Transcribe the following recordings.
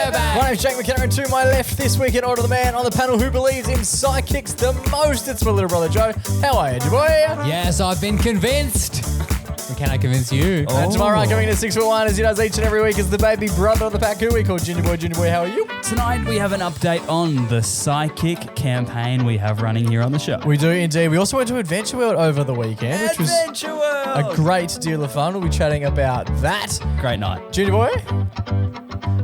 We're back. My name's Jake McKenna, and to my left this week in Order the Man on the panel who believes in psychics the most, it's my little brother Joe. How are you, boy? Yes, I've been convinced. And can I convince you? And to my right, coming in at 6'1", as he does each and every week, is the baby brother of the pack who we call Junior Boy. Junior Boy, how are you? Tonight we have an update on the psychic campaign we have running here on the show. We do indeed. We also went to Adventure World over the weekend, which was Adventure World! a great deal of fun. We'll be chatting about that. Great night. Junior Boy,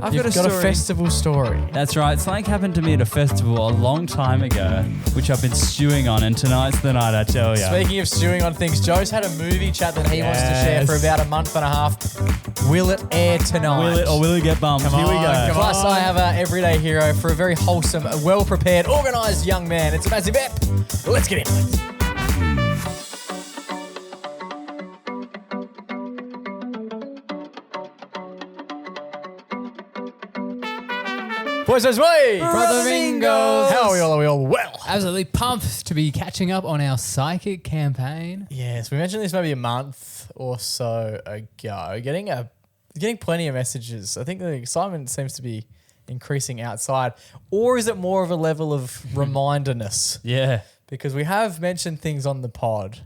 I've you've got a festival story. That's right. Something happened to me at a festival a long time ago, which I've been stewing on, and tonight's the night, I tell you. Speaking of stewing on things, Joe's had a movie chat that he wants to share for about a month and a half. Will it air tonight? Will it or will it get bumped? Here we go. Plus, I have our everyday hero for a very wholesome, well-prepared, organised young man. It's a massive ep. Let's get into it. Boys, way! Brother Mingos. How are we all? Are we all well? Absolutely pumped to be catching up on our psychic campaign. Yes, we mentioned this maybe a month or so ago. Getting plenty of messages. I think the excitement seems to be increasing outside. Or is it more of a level of reminderness? Yeah. Because we have mentioned things on the pod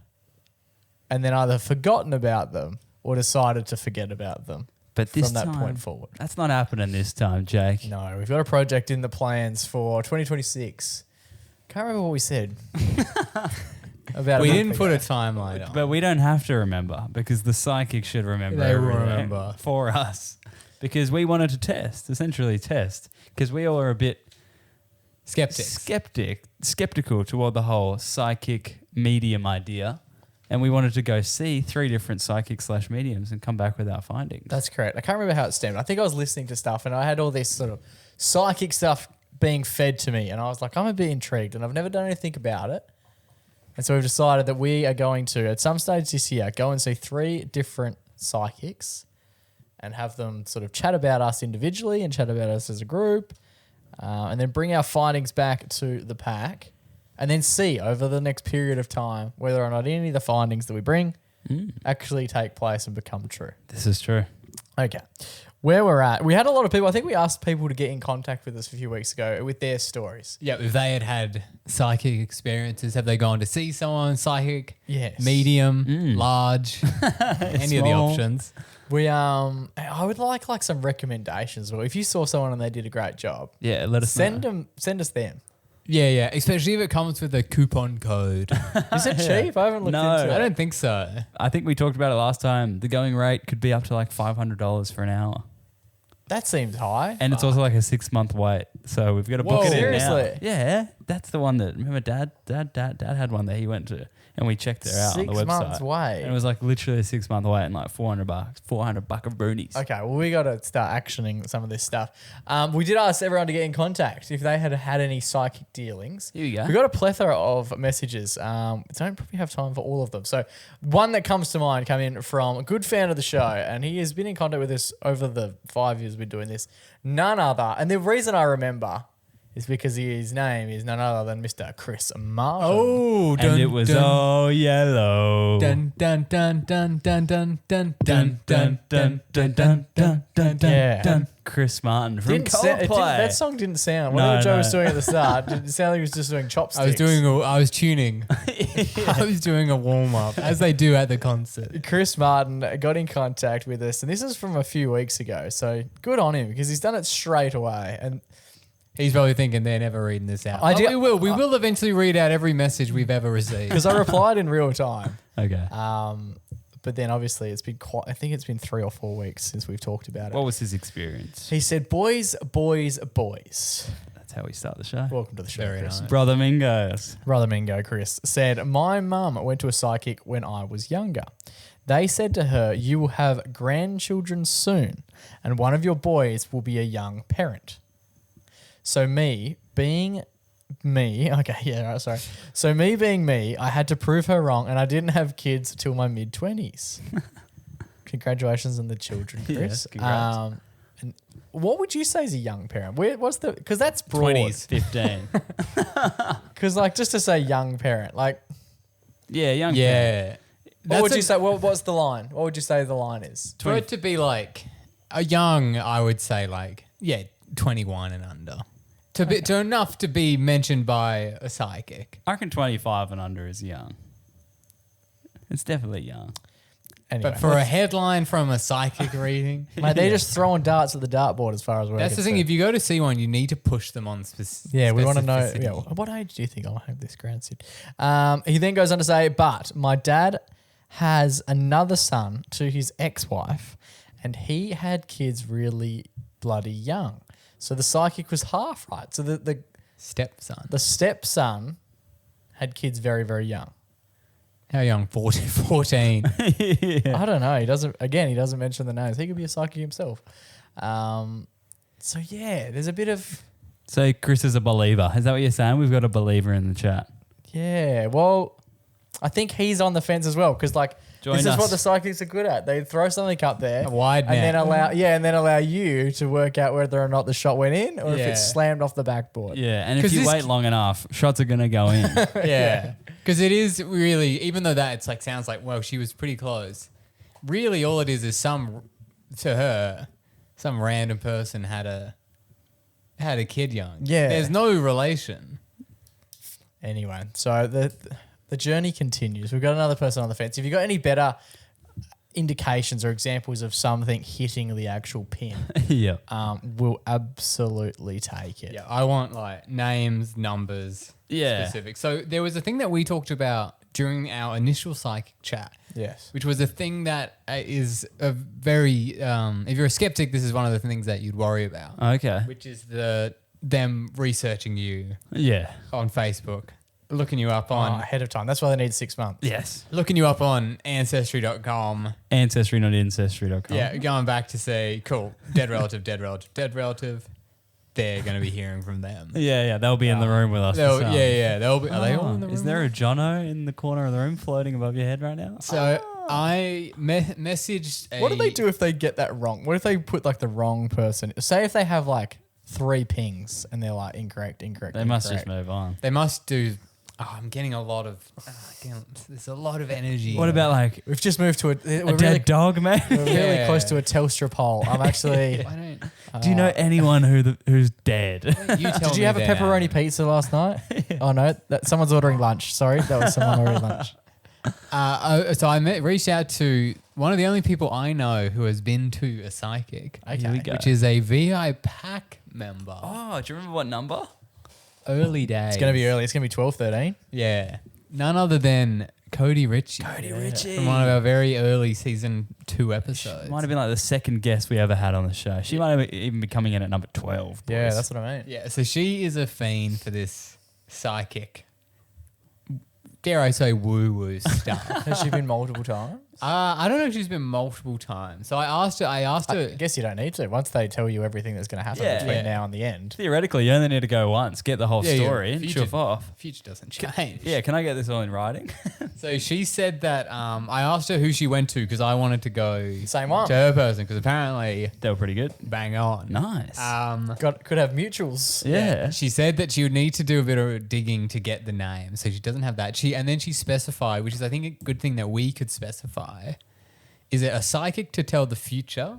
and then either forgotten about them or decided to forget about them. But this from that time, point forward. that's not happening this time, Jake. No, we've got a project in the plans for 2026. Can't remember what we said. About We a didn't month put ago. a timeline on. But we don't have to remember because the psychic should remember They will everything remember. for us. Because we wanted to essentially test, because we all are a bit skeptical toward the whole psychic medium idea. And we wanted to go see 3 different psychic/mediums and come back with our findings. That's correct. I can't remember how it stemmed. I think I was listening to stuff and I had all this sort of psychic stuff being fed to me. And I was like, I'm a bit intrigued and I've never done anything about it. And so we've decided that we are going to, at some stage this year, go and see 3 different psychics and have them sort of chat about us individually and chat about us as a group, and then bring our findings back to the pack and then see over the next period of time whether or not any of the findings that we bring actually take place and become true. This is true. Okay. Where we're at, we had a lot of people, I think we asked people to get in contact with us a few weeks ago with their stories. Yeah, if they had psychic experiences, have they gone to see someone psychic? Yes. Medium, large, any of the Small. options. I would like some recommendations. Well, if you saw someone and they did a great job, Yeah, let us know. send us them. Yeah, especially if it comes with a coupon code. Is it cheap? I haven't looked No. into it. I don't think so. I think we talked about it last time. The going rate could be up to like $500 for an hour. That seems high. And it's also like a 6-month wait. So we've got to book Whoa, it in seriously? now. Yeah, that's the one that, remember Dad had one that he went to and we checked it out on the 6 website. months wait. And it was like literally a 6-month wait and like $400 buck of boonies. Okay, well, we got to start actioning some of this stuff. We did ask everyone to get in contact if they had had any psychic dealings. Here we go. We got a plethora of messages. Don't probably have time for all of them. So one that comes to mind came in from a good fan of the show, and he has been in contact with us over the 5 years we've been doing this. None other, and the reason I remember is because his name is none other than Mr. Chris Martin. Oh, And it was all yellow. dun dun dun dun dun dun dun dun dun dun dun dun dun dun Yeah. dun. Chris Martin from That Coldplay. song didn't sound. Whatever Joe was doing at the start, didn't sound like he was just doing chopsticks. I was tuning. I was doing a warm up as they do at the concert. Chris Martin got in contact with us, and this is from a few weeks ago. So good on him because he's done it straight away. And He's probably thinking they're never reading this out. I do- We will eventually read out every message we've ever received. because I replied in real time, Okay. but then obviously it's been I think it's been 3 or 4 weeks since we've talked about it. What was his experience? He said, "Boys, boys, boys." That's how we start the show. Welcome to the show, Very Chris. nice. Brother Mingos. Brother Mingo, Chris, said, "My mum went to a psychic when I was younger. They said to her, 'You will have grandchildren soon, and one of your boys will be a young parent.' So me being me, okay, yeah, right, sorry. So me being me, I had to prove her wrong, and I didn't have kids till my mid-20s. Congratulations on the children, Chris. Yes, congrats. And what would you say is a young parent? What's the? Because that's broad. 20s, 15. Because like just to say young parent, like Yeah, young. Yeah. what would you say? What's the line? What would you say the line is? For it to be like a young, I would say like, yeah, 21 and under. To enough to be mentioned by a psychic. I reckon 25 and under is young. It's definitely young. Anyway, But for a headline from a psychic reading, mate, they're just throwing darts at the dartboard as far as we're that's the thing. concerned. If you go to see one, you need to push them on Yeah, we want to know. specificity. Yeah, what age do you think I'll have this grandson? He then goes on to say, but my dad has another son to his ex-wife, and he had kids really bloody young. So the psychic was half right. So the Stepson. stepson had kids very, very young. How young? 14. I don't know. He doesn't mention the names. He could be a psychic himself. So yeah, there's a bit of So Chris is a believer. Is that what you're saying? We've got a believer in the chat. yeah. Well, I think he's on the fence as well because Join this us. is what the psychics are good at. They throw something up there, A wide and then net. allow you to work out whether or not the shot went in or if Yeah. it's slammed off the backboard. Yeah, and if 'Cause you this- wait long enough, shots are going to go in. Yeah. Because it is really, even though that it's like sounds like, well, she was pretty close. Really, all it is to her, some random person had a kid young. Yeah. There's no relation. Anyway, so the journey continues. We've got another person on the fence. If you've got any better indications or examples of something hitting the actual pin, Yeah. we'll absolutely take it. Yeah, I want like names, numbers, Yeah. specific. So there was a thing that we talked about during our initial psychic chat, Yes. which was a thing that is a very, if you're a skeptic, this is one of the things that you'd worry about, Okay. which is them researching you Yeah. on Facebook, looking you up Oh, on ahead of time. That's why they need 6 months. Yes. looking you up on ancestry.com. Ancestry, not ancestry.com. Yeah, going back to say, cool, dead relative, dead relative, dead relative. They're going to be hearing from them. Yeah. They'll be in the room with us. They'll, for some. they'll be. Are they all in the room? Is there a Jono in the corner of the room floating above your head right now? So I messaged. What do they do if they get that wrong? What if they put like the wrong person? Say if they have like 3 pings and they're like incorrect. They must just move on. They must do. Oh, I'm getting a lot of. There's a lot of energy. What about like We've just moved to a we're dead really, dog, man? we're really Yeah. close to a Telstra pole. I'm actually. I don't. Do you know anyone who's dead? You tell Did you me have a then, pepperoni Adam. pizza last night? Oh no, someone's ordering lunch. Sorry, that was someone ordering lunch. So I reached out to one of the only people I know who has been to a psychic. Here we go. Which is a VI pack member. Oh, do you remember what number? Early days. It's gonna be early. It's gonna be 12:13. Yeah. None other than Cody Ritchie. Ritchie. From one of our very early season 2 episodes. Might have been like the second guest we ever had on the show. She might have even be coming in at number 12. Yeah, boys. that's what I mean. Yeah, so she is a fiend for this psychic, dare I say, woo-woo stuff. Has she been multiple times? I don't know if she's been multiple times. So I asked her. I guess you don't need to. Once they tell you everything that's going to happen Yeah. between Yeah. now and the end. Theoretically, you only need to go once, get the whole Yeah, yeah. story, and Future- chuff off. Future doesn't change. Yeah, can I get this all in writing? So she said that I asked her who she went to because I wanted to go Same one. to her person because apparently They were pretty good. bang on. Nice. Could have mutuals. yeah. She said that she would need to do a bit of digging to get the name, so she doesn't have that. And then she specified, which is I think a good thing that we could specify, is it a psychic to tell the future,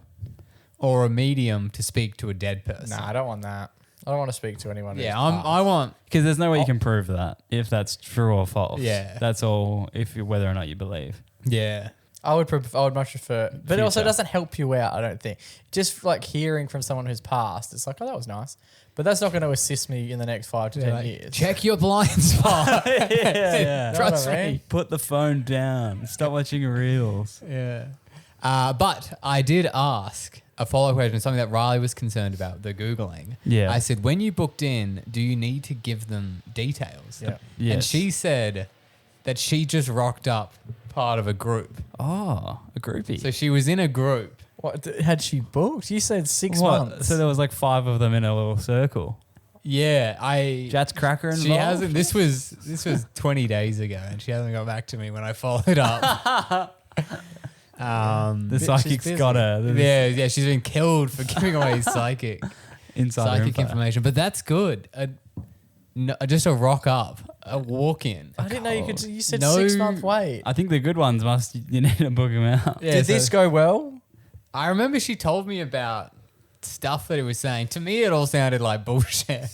or a medium to speak to a dead person? Nah, I don't want that. I don't want to speak to anyone. Yeah, who's passed. I want. Because there's no way you can prove that if that's true or false. Yeah. That's all if you, whether or not you believe. Yeah, I would much prefer, but it also Future. doesn't help you out. I don't think. Just like hearing from someone who's passed, it's like, oh, that was nice, but that's not going to assist me in the next 5 to 10 like, years. check your blind spot. yeah. Trust Know what I mean? me. Put the phone down. Stop watching reels. Yeah. But I did ask a follow-up question, something that Riley was concerned about, the Googling. Yeah. I said, when you booked in, do you need to give them details? Yeah. Yes. And she said that she just rocked up part of a group. Oh, a groupie. So she was in a group. What had she booked? You said 6 What? months. So there was like 5 of them in a little circle. Yeah, Jats Cracker involved? She hasn't. This was 20 days ago, and she hasn't got back to me when I followed up. The She's psychic's busy. got her. Yeah, she's been killed for giving away psychic Insider info. information, but that's good. Just a rock up, a walk in. I didn't know you could. You said No- 6 month wait. I think the good ones you need to book them out. Yeah, Did so this go well? I remember she told me about stuff that he was saying, to me it all sounded like bullshit.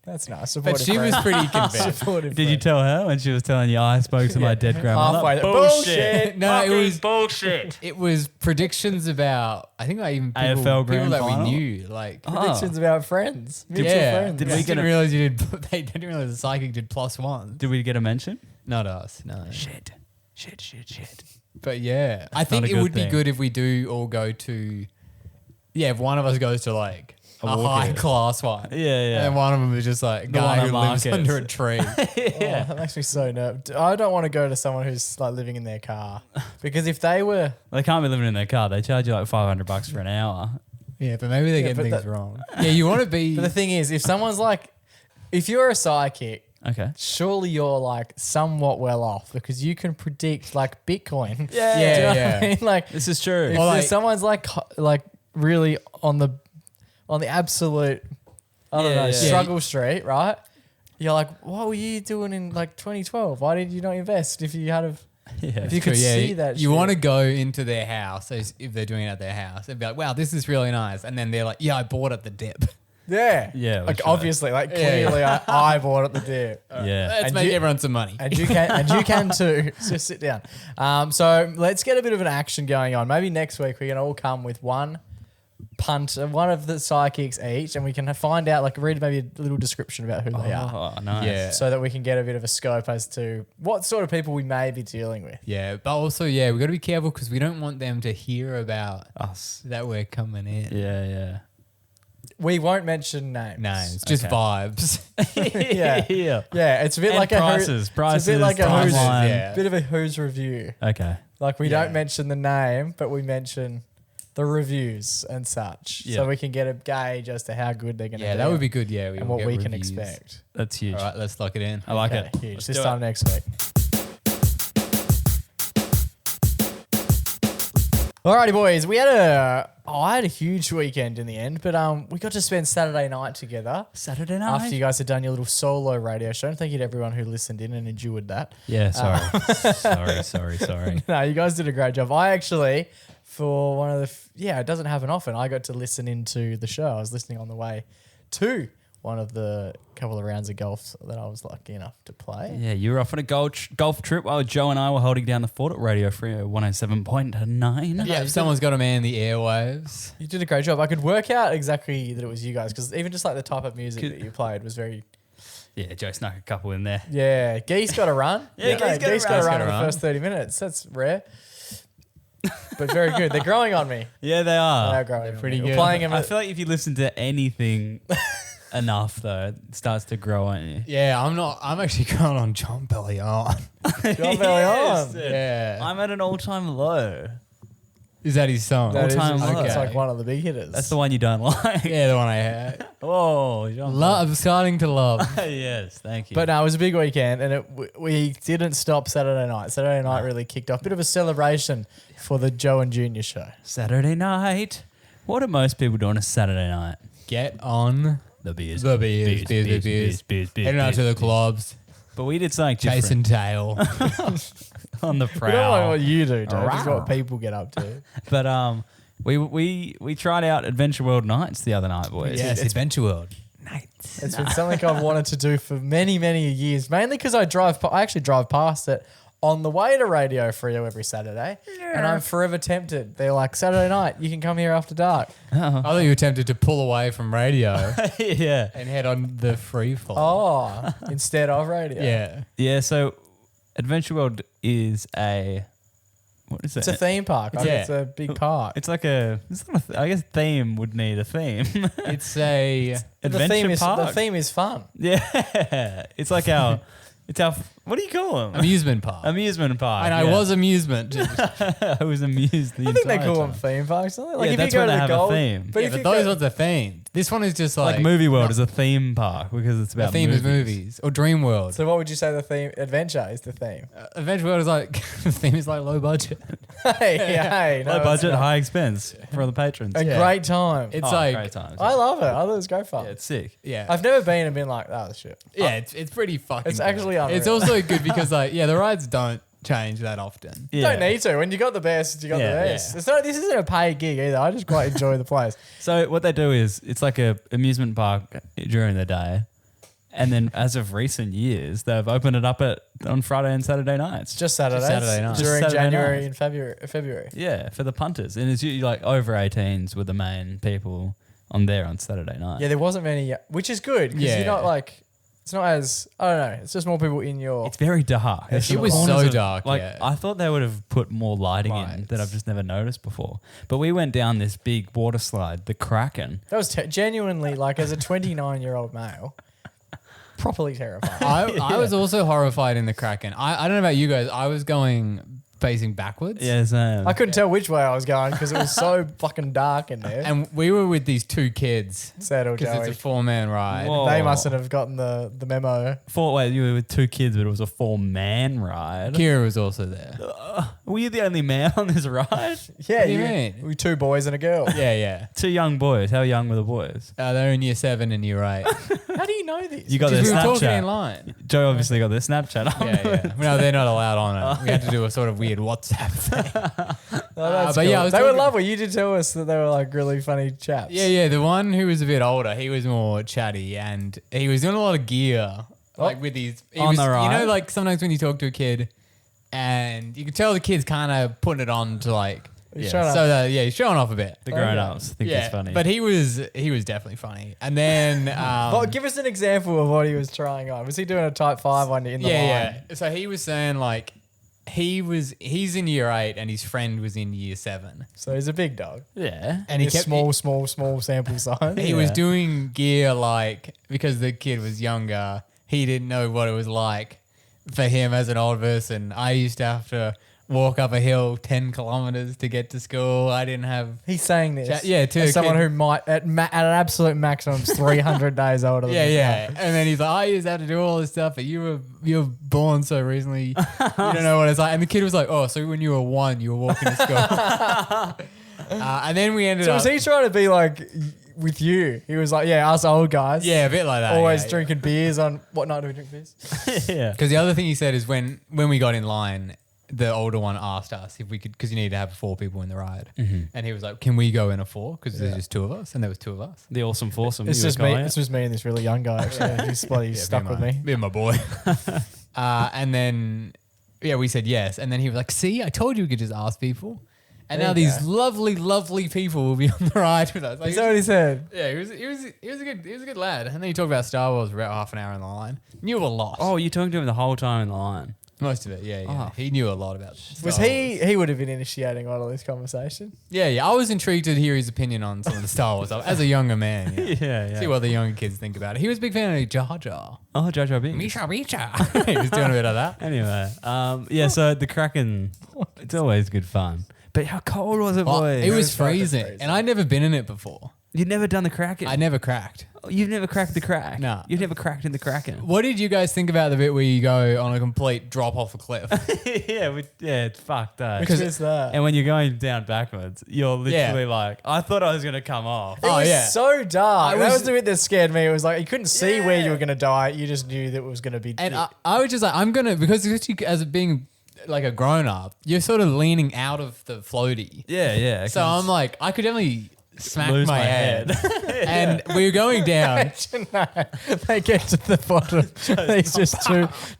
That's nice. But she was pretty convinced. Supportive Did you tell her when she was telling you, I spoke to my dead grandmother? Halfway there. Bullshit. No, it was bullshit. It was predictions about, I think like even people, AFL grand that final? we knew. Like, predictions about friends. Mutual yeah. friends. Did I we get didn't a- realize you did. They didn't realize the psychic did +1. Did we get a mention? Not us, no. Shit. But yeah, I not think a it good would be thing. good if we do all go to. Yeah, if one of us goes to like a walk high in. class one. Yeah, yeah. And one of them is just like a The one guy at who lives markets. under a tree. Yeah, that makes me so nervous. I don't want to go to someone who's like living in their car because if they were, They can't be living in their car. They charge you like $500 for an hour. Yeah, but maybe they're Yeah, getting but things wrong. Yeah, you want to be. but the thing is, if someone's like, if you're a psychic, Okay. surely you're like somewhat well off because you can predict like Bitcoin. Yeah, Do you know what yeah. I mean? Like, This is true. if Or like- there's someone's like really on the absolute, I don't Yeah, know, yeah. struggle street, right? You're like, what were you doing in like 2012? Why did you not invest if you had a Yeah. if you could see that? You shit? want to go into their house as if they're doing it at their house and be like, wow, this is really nice. And then they're like, yeah, I bought at the dip. Yeah. Yeah, Like we'll show. obviously, like Yeah. clearly I bought at the dip. Yeah. Let's And make you- everyone some money. And you can too. Just sit down. So let's get a bit of an action going on. Maybe next week we can all come with one punt, one of the psychics each, and we can find out, like read maybe a little description about who they are, Oh, nice. Yeah. so that we can get a bit of a scope as to what sort of people we may be dealing with. Yeah, but also, yeah, we got to be careful because we don't want them to hear about Us. that we're coming in. Yeah, yeah. We won't mention names. Names, just Okay. vibes. Yeah. yeah. Yeah, it's a bit And like prices, it's a bit like a who's, timeline. Yeah. bit of a who's review. Okay. Like we Yeah. don't mention the name, but we mention the reviews and such, Yeah. so we can get a gauge as to how good they're going to Yeah, be. that would be good. Yeah, and will what get we can reviews. expect. That's huge. All right, let's lock it in. I like Okay, it. huge. Let's This do time it. next week. Alrighty, boys. I had a huge weekend in the end, but we got to spend Saturday night together Saturday night. after you guys had done your little solo radio show. And thank you to everyone who listened in and endured that. Yeah, sorry. No, you guys did a great job. I actually, for one of the, it doesn't happen often. I got to listen into the show. I was listening on the way to one of the couple of rounds of golf that I was lucky enough to play. Yeah, you were off on a golf trip while Joe and I were holding down the fort at Radio Free 107.9. Yeah, if someone's got to man the airwaves. You did a great job. I could work out exactly that it was you guys because even just like the type of music that you played was very. Yeah, Joe snuck a couple in there. Yeah, Geese got a run. Yeah, Geese got a run. in the first 30 minutes. That's rare. But very good. They're growing on me. Yeah, they are. They're growing on pretty me. We're good. playing them I at, feel like if you listen to anything enough, though, it starts to grow on you. Yeah, I'm actually going on John Bellion. John Bellion. Yeah. I'm at an all-time low. Is that his song? That is All-time just- low. It's like one of the big hitters. That's the one you don't like. Yeah, the one I had. Oh, Jean I'm starting to love. Yes, thank you. But no, it was a big weekend, and we didn't stop Saturday night. Saturday night really kicked off. Bit of a celebration for the Joe and Junior show. Saturday night. What do most people do on a Saturday night? Get on The beers. the beers. Heading out to the clubs, But we did something chasing different tail. on the We don't know prowl. what you do, Joe. Just what people get up to. But we tried out Adventure World Nights the other night, boys. Yes, Adventure World. It's been something I've wanted to do for many, many years. Mainly because I actually drive past it on the way to Radio Frio every Saturday, and I'm forever tempted. They're like, Saturday night, you can come here after dark. I thought you were tempted to pull away from radio yeah. and head on the free fall. Oh, instead of radio. Yeah. Yeah, so Adventure World is what is it? It's a theme park. Like, Yeah. it's a big park. It's like it's not I guess theme would need a theme. It's a Adventure park. The theme is fun. Yeah. It's like it's our, what do you call them? amusement park. Amusement park. And I yeah. was amusement. I was amused the I think they entire call them time. theme parks. Don't they? Like Yeah, if that's you go when to they the have a gold, theme. But Yeah, if but you those go, ones are themed. This one is just Like Movie World is a theme park because it's The about theme movies. is movies. Or Dream World. so what would you say the theme? Adventure is the theme. Adventure World is like, the theme is like low budget. hey, no, Low it's budget, not. high expense for the patrons. A Yeah. great time. It's Oh, like, great times. I love it. I thought it was great fun. Yeah, it's sick. yeah. I've never been and been like, oh shit. Yeah, it's pretty fucking It's good. actually unreal. It's also good because like, yeah, the rides don't change that often. You don't need to. When you got the best, you got the best. Yeah. This isn't a paid gig either. I just quite enjoy the place. So what they do is it's like a amusement park during the day. And then as of recent years, they've opened it up on Friday and Saturday nights. Just Saturdays. Saturday night. During Just Saturday January night. and February. Yeah, for the punters. And it's usually like over 18s with the main people on there on Saturday night. Yeah, there wasn't many, which is good because Yeah. you're not like, it's not as, I don't know, it's just more people in your. It's very dark. There's It some was corners so of- dark, Like yeah. I thought they would have put more lighting in Lights. that I've just never noticed before. But we went down this big water slide, the Kraken. That was genuinely, like, as a 29-year-old male, properly terrifying. I was also horrified in the Kraken. I don't know about you guys. I was going facing backwards. Yeah, same. I couldn't tell which way I was going because it was so fucking dark in there. And we were with these two kids Sad old because Joey. it's a 4-man ride. Whoa. They mustn't have gotten the memo. Wait, you were with two kids, but it was a 4-man ride. Kira was also there. Were you the only man on this ride? Yeah, What do you mean? We 2 boys and a girl. Yeah. Two young boys. How young were the boys? They're in year 7 and year 8. How do you know this? You got their we were talking in Snapchat. line. Joe obviously got their Snapchat up. Yeah. No, they're not allowed on it. We had to do a sort of weird WhatsApp thing. Oh, that's but yeah, cool. I was they were talking- lovely. You did tell us that they were like really funny chaps. Yeah. The one who was a bit older, he was more chatty and he was doing a lot of gear. Like with these. On the ride? You know, like sometimes when you talk to a kid and you can tell the kid's kind of putting it on to like. He's Yeah. showing off. So that, he's showing off a bit. The grown-ups think yeah, it's funny. but he was definitely funny. And then Well, give us an example of what he was trying on. Was he doing a type 5 one in the line? yeah. So he was saying like he's in year 8 and his friend was in year 7. So he's a big dog. yeah. And he He's kept small sample size. he was doing gear like because the kid was younger, he didn't know what it was like for him as an old person. I used to have to walk up a hill 10 kilometers to get to school. I didn't have He's saying this. Yeah, to as a someone kid. who might at an absolute maximum is 300 days older than me. And then he's like, I used to have to do all this stuff, but you were born so recently, you don't know what it's like. And the kid was like, oh, so when you were 1, you were walking to school. And then we ended So up. was he trying to be like with you? He was like, yeah, us old guys. Yeah, a bit like that. Always yeah. drinking beers on what night do we drink beers? Yeah. Because the other thing he said is when we got in line, the older one asked us if we could, because you need to have 4 people in the ride. And he was like, can we go in a 4? Because there's just 2 of us. And there was 2 of us. The awesome foursome. It's you were just me. calling It's it. just me and this really young guy. Actually, he's bloody Yeah, stuck with me. Me and my boy. And then, we said yes. And then he was like, see, I told you we could just ask people. And There now you these go. lovely, lovely people will be on the ride with us. Like, Is that what he said? yeah, he was a good lad. And then he talked about Star Wars for about half an hour in the line. Knew a lot. Oh, you talking to him the whole time in the line. Most of it, yeah. Oh. He knew a lot about Star Was Wars. he would have been initiating a lot of this conversation. Yeah. I was intrigued to hear his opinion on some of the Star Wars stuff as a younger man. Yeah. Yeah. See what the younger kids think about it. He was a big fan of Jar Jar. Oh, Jar Jar Binks. Misha. He was doing a bit of that. Anyway, so the Kraken, it's always good fun. But how cold was it, Well, boy? it was fucking freezing, freezing. and I'd never been in it before. You've never done the Kraken? I never cracked. You've never cracked the crack? No. You've never cracked in the Kraken? What did you guys think about the bit where you go on a complete drop off a cliff? yeah, it's fucked up. Which is that? And when you're going down backwards, you're literally like, I thought I was going to come off. It was yeah. so dark. I That was- was the bit that scared me. It was like you couldn't see where Yeah. you were going to die. You just knew that it was going to be. And I was just like, I'm gonna because you, as being like a grown up, you're sort of leaning out of the floaty. Yeah. So I'm like, I could definitely smack Lose my my head. And we were going down. Imagine that. They get to the bottom. There's just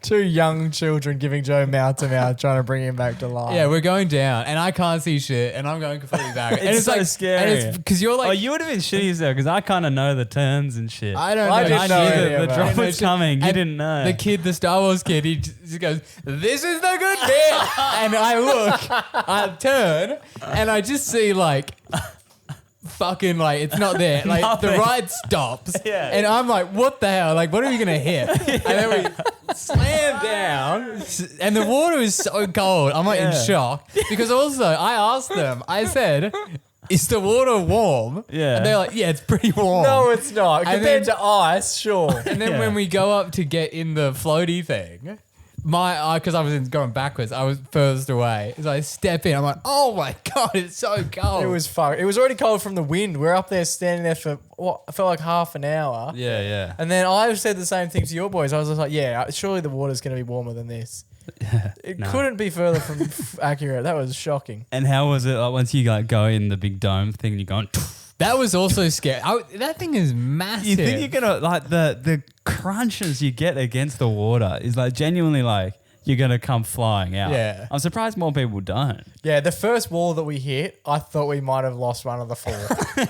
two young children giving Joe mouth to mouth, trying to bring him back to life. Yeah, we're going down, and I can't see shit, and I'm going completely back. and It's so like scary. because you're like, Oh, you would have been shitty as hell because I kind of know the turns and shit. I don't know. I didn't know knew any that of the that. drop And was it's just- coming. You and didn't know. The kid, the Star Wars kid, he just goes, "This is the good bit," and I look, I turn, and I just see like. Fucking like it's not there. Like the Nothing. ride stops, Yeah. and I'm like, "What the hell? Like, what are we gonna hit?" And then we slam down, and the water is so cold. I'm like in Yeah. shock because also I asked them. I said, "Is the water warm?" Yeah. and they're like, "Yeah, it's pretty warm." No, it's not. And Compared then- to ice, sure. And then Yeah. when we go up to get in the floaty thing, because I was going backwards, I was furthest away. So I step in, I'm like, oh my God, it's so cold. It was fucked. It was already cold from the wind. We're up there standing there for what I felt like half an hour. Yeah, yeah. And then I said the same thing to your boys. I was just like, yeah, surely the water's going to be warmer than this. It couldn't be further from accurate. That was shocking. And how was it like once you like go in the big dome thing and you're going... That was also scary. That thing is massive. You think you're going to... Like the crunches you get against the water is like genuinely like you're going to come flying out. Yeah. I'm surprised more people don't. Yeah, the first wall that we hit, I thought we might have lost one of the 4.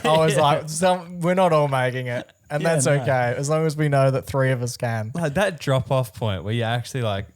I was like, we're not all making it. And Yeah, that's no. okay, as long as we know that 3 of us can. Like that drop off point where you're actually like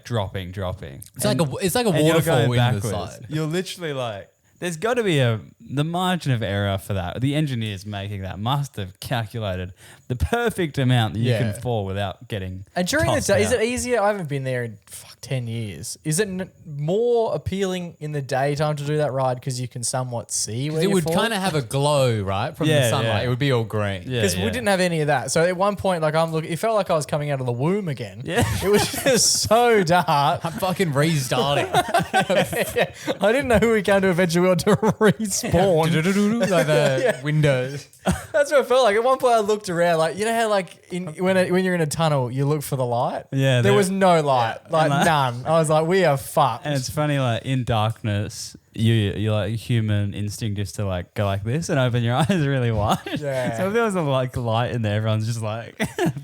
dropping. It's like a and you're waterfall going in the backwards. side. You're literally like, there's got to be the margin of error for that. The engineers making that must have calculated the perfect amount that you can fall without getting. And during the tossed day, is out. it easier? I haven't been there in 10 years. Is it more appealing in the daytime to do that ride because you can somewhat see where It you're would falling? kind of have a glow, right, from the Yeah, sunlight. yeah. It would be all green. Yeah, Because we didn't have any of that. So at one point, like I'm looking, it felt like I was coming out of the womb again. Yeah. It was just so dark. I'm fucking restarting. I didn't know who we came to eventually. We had to respawn. like the windows. That's what it felt like. At one point, I looked around, like you know how like when you're in a tunnel, you look for the light. Yeah, there there- was no light, like And, like- none. I was like, we are fucked. And it's funny, like in darkness, you're like human instinct is to like go like this and open your eyes really wide. Yeah. So if there was a like light in there, everyone's just like,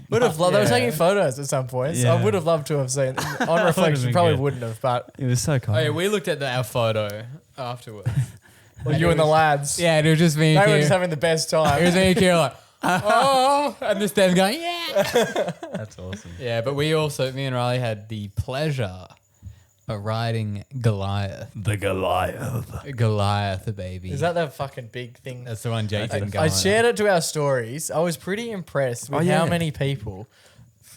Would have loved. They were Yeah. taking photos at some point. So Yeah. I would have loved to have seen. On been reflection, probably good. wouldn't have. But it was so cold. Oh yeah, we looked at our photo afterwards. well, you and the lads, Yeah, it was just me they and were Kira. just having the best It was time. me and Kira like, oh, and this them going, yeah. That's awesome. Yeah, but me and Riley had the pleasure of riding Goliath. The Goliath. Goliath, baby. Is that the fucking big thing? That's the one Jake didn't go I on. shared it to our stories. I was pretty impressed with Oh, yeah. how many people.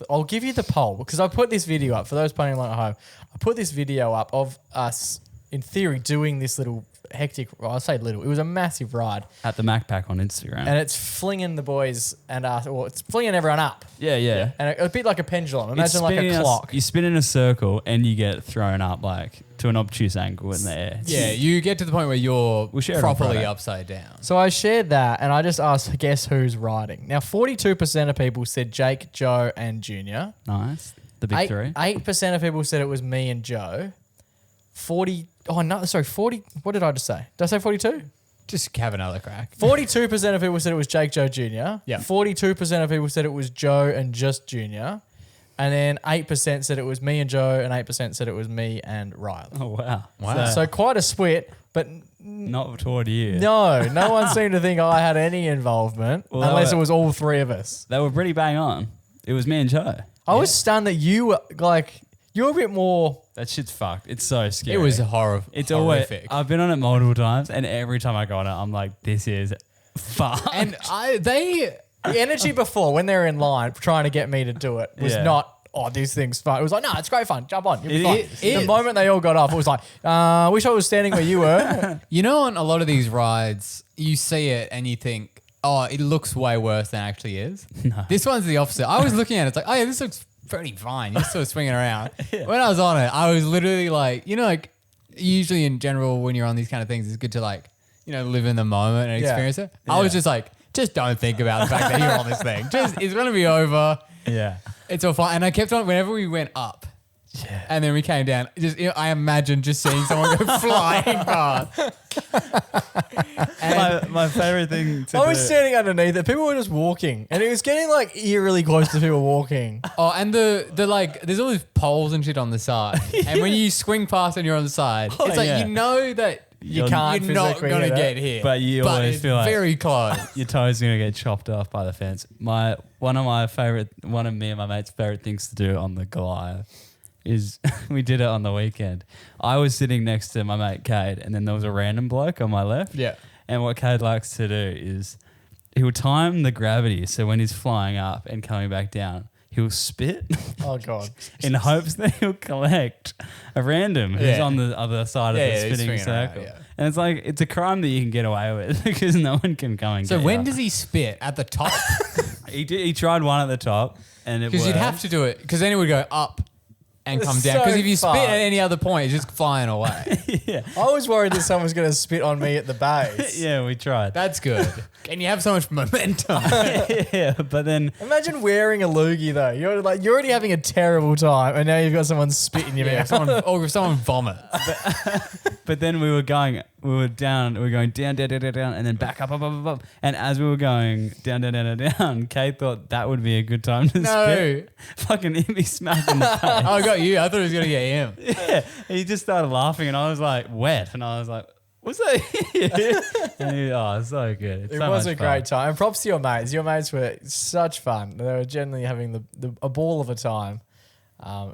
I'll give you the poll because I put this video up for those playing along at home. I put this video up of us, in theory, doing this little hectic. Well, I say little. It was a massive ride, At the MacPack on Instagram. and it's flinging the boys and us. Well, it's flinging everyone up, yeah. and a bit like a pendulum. It's Imagine like spinning a clock. you spin in a circle and you get thrown up like to an obtuse angle in the air. Yeah, you get to the point where you're We'll share it on properly Friday. upside down. So I shared that, and I just asked, guess who's riding? Now, 42% of people said Jake, Joe, and Junior. Nice. The big three. 8% of people said it was me and Joe. 40. What did I just say? Did I say 42? Just have another crack. 42% of people said it was Jake, Joe, Junior. Yeah. 42% of people said it was Joe and just Junior. And then 8% said it was me and Joe, and 8% said it was me and Riley. Oh, wow. Wow. So quite a split, but Not toward you. no one seemed to think I had any involvement Well, unless that- it was all 3 of us. They were pretty bang on. It was me and Joe. I was stunned that you were like, you're a bit more. That shit's fucked. It's so scary. It was horrible. It's always. horrific. I've been on it multiple times, and every time I go on it, I'm like, "This is fucked." and The energy before when they were in line trying to get me to do it was Yeah. not, oh, this thing's fun. It was like, no, it's great fun. Jump on. You'll be It fine. is. The It- moment they all got off, it was like, wish I was standing where you were. you know, on a lot of these rides, you see it and you think, oh, it looks way worse than it actually is. No. This one's the opposite. I was looking at it, it's like, oh yeah, this looks pretty fine. You're sort of swinging around. When I was on it, I was literally like, you know, like usually in general when you're on these kind of things, it's good to like, you know, live in the moment and Yeah. experience it. I was Yeah. just like, just don't think about the fact that you're on this thing. Just it's gonna be over. yeah. It's all fine. And I kept on whenever we went up. Yeah. And then we came down. Just I imagine just seeing someone go flying past. My favorite thing to I was do. standing underneath it. People were just walking, and it was getting like eerily close to people walking. Oh, and the like, there's all these poles and shit on the side. And when you swing past and you're on the side, it's like yeah. you know that You can't you're not physically gonna hit get it. hit. But you always it's feel like- very close. Your toes gonna get chopped off by the fence. One of me and my mate's favorite things to do on the Goliath is we did it on the weekend. I was sitting next to my mate Cade, and then there was a random bloke on my left. Yeah. And what Cade likes to do is he'll time the gravity so when he's flying up and coming back down, he'll spit Oh god. in hopes that he'll collect a random who's Yeah. on the other side Yeah, of yeah, the he's spinning swinging around, circle. yeah. And it's like, it's a crime that you can get away with because no one can come and So get when you. does he spit? At the top? He tried one at the top and it Because you'd worked. have to do it. Because then it would go up, and come It's down. Because so if you spit fun. at any other point, it's just flying away. Yeah. I was worried that someone's going to spit on me at the base. Yeah, we tried. That's good. And you have so much momentum. Yeah, but then Imagine wearing a loogie though. You're already having a terrible time, and now you've got someone spit in your Yeah, mouth. if someone vomits. But then we were going down, and then back up. And as we were going down, Kate thought that would be a good time to No. spit. Fucking hit me smack in the face. Oh, I got you. I thought it was going to get him. Yeah. He just started laughing, and I was like, wet. And I was like, what's that? And he, oh, it's so good. It's It so was much a fun. great time. And props to your mates. Your mates were such fun. They were generally having a ball of a time.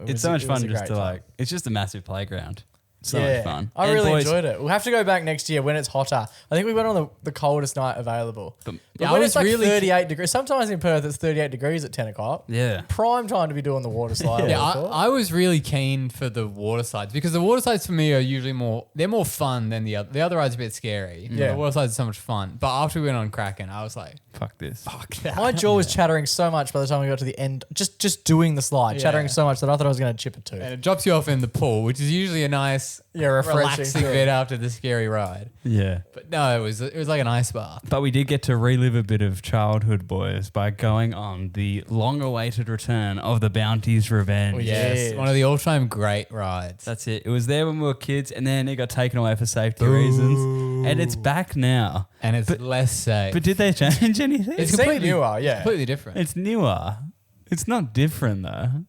It's so much fun a just great to time. like, it's just a massive playground. So much fun. I And really boys- enjoyed it. We'll have to go back next year when it's hotter. I think we went on the coldest night available. But- But Yeah, when I it's was like really- 38 degrees, sometimes in Perth it's 38 degrees at 10 o'clock. Yeah. Prime time to be doing the water slide. Yeah, I was really keen for the water slides because the water slides for me are usually they're more fun than the other. The other ride's a bit scary. Yeah. The water slides are so much fun. But after we went on Kraken, I was like, Fuck this. fuck that. My jaw was chattering so much by the time we got to the end, just doing the slide, Yeah. chattering so much that I thought I was going to chip a tooth. And it drops you off in the pool, which is usually a nice, Yeah, refreshing relaxing thing. bit after the scary ride. Yeah. But no, it was like an ice bath. But we did get to relive a bit of childhood, boys, by going on the long-awaited return of the Bounty's Revenge. Oh, Yes, Yeah. one of the all-time great rides. That's it. It was there when we were kids, and then it got taken away for safety reasons, and it's back now. And it's But- less safe. But did they change anything? It's It's completely newer, yeah. completely different. It's newer. It's not different though.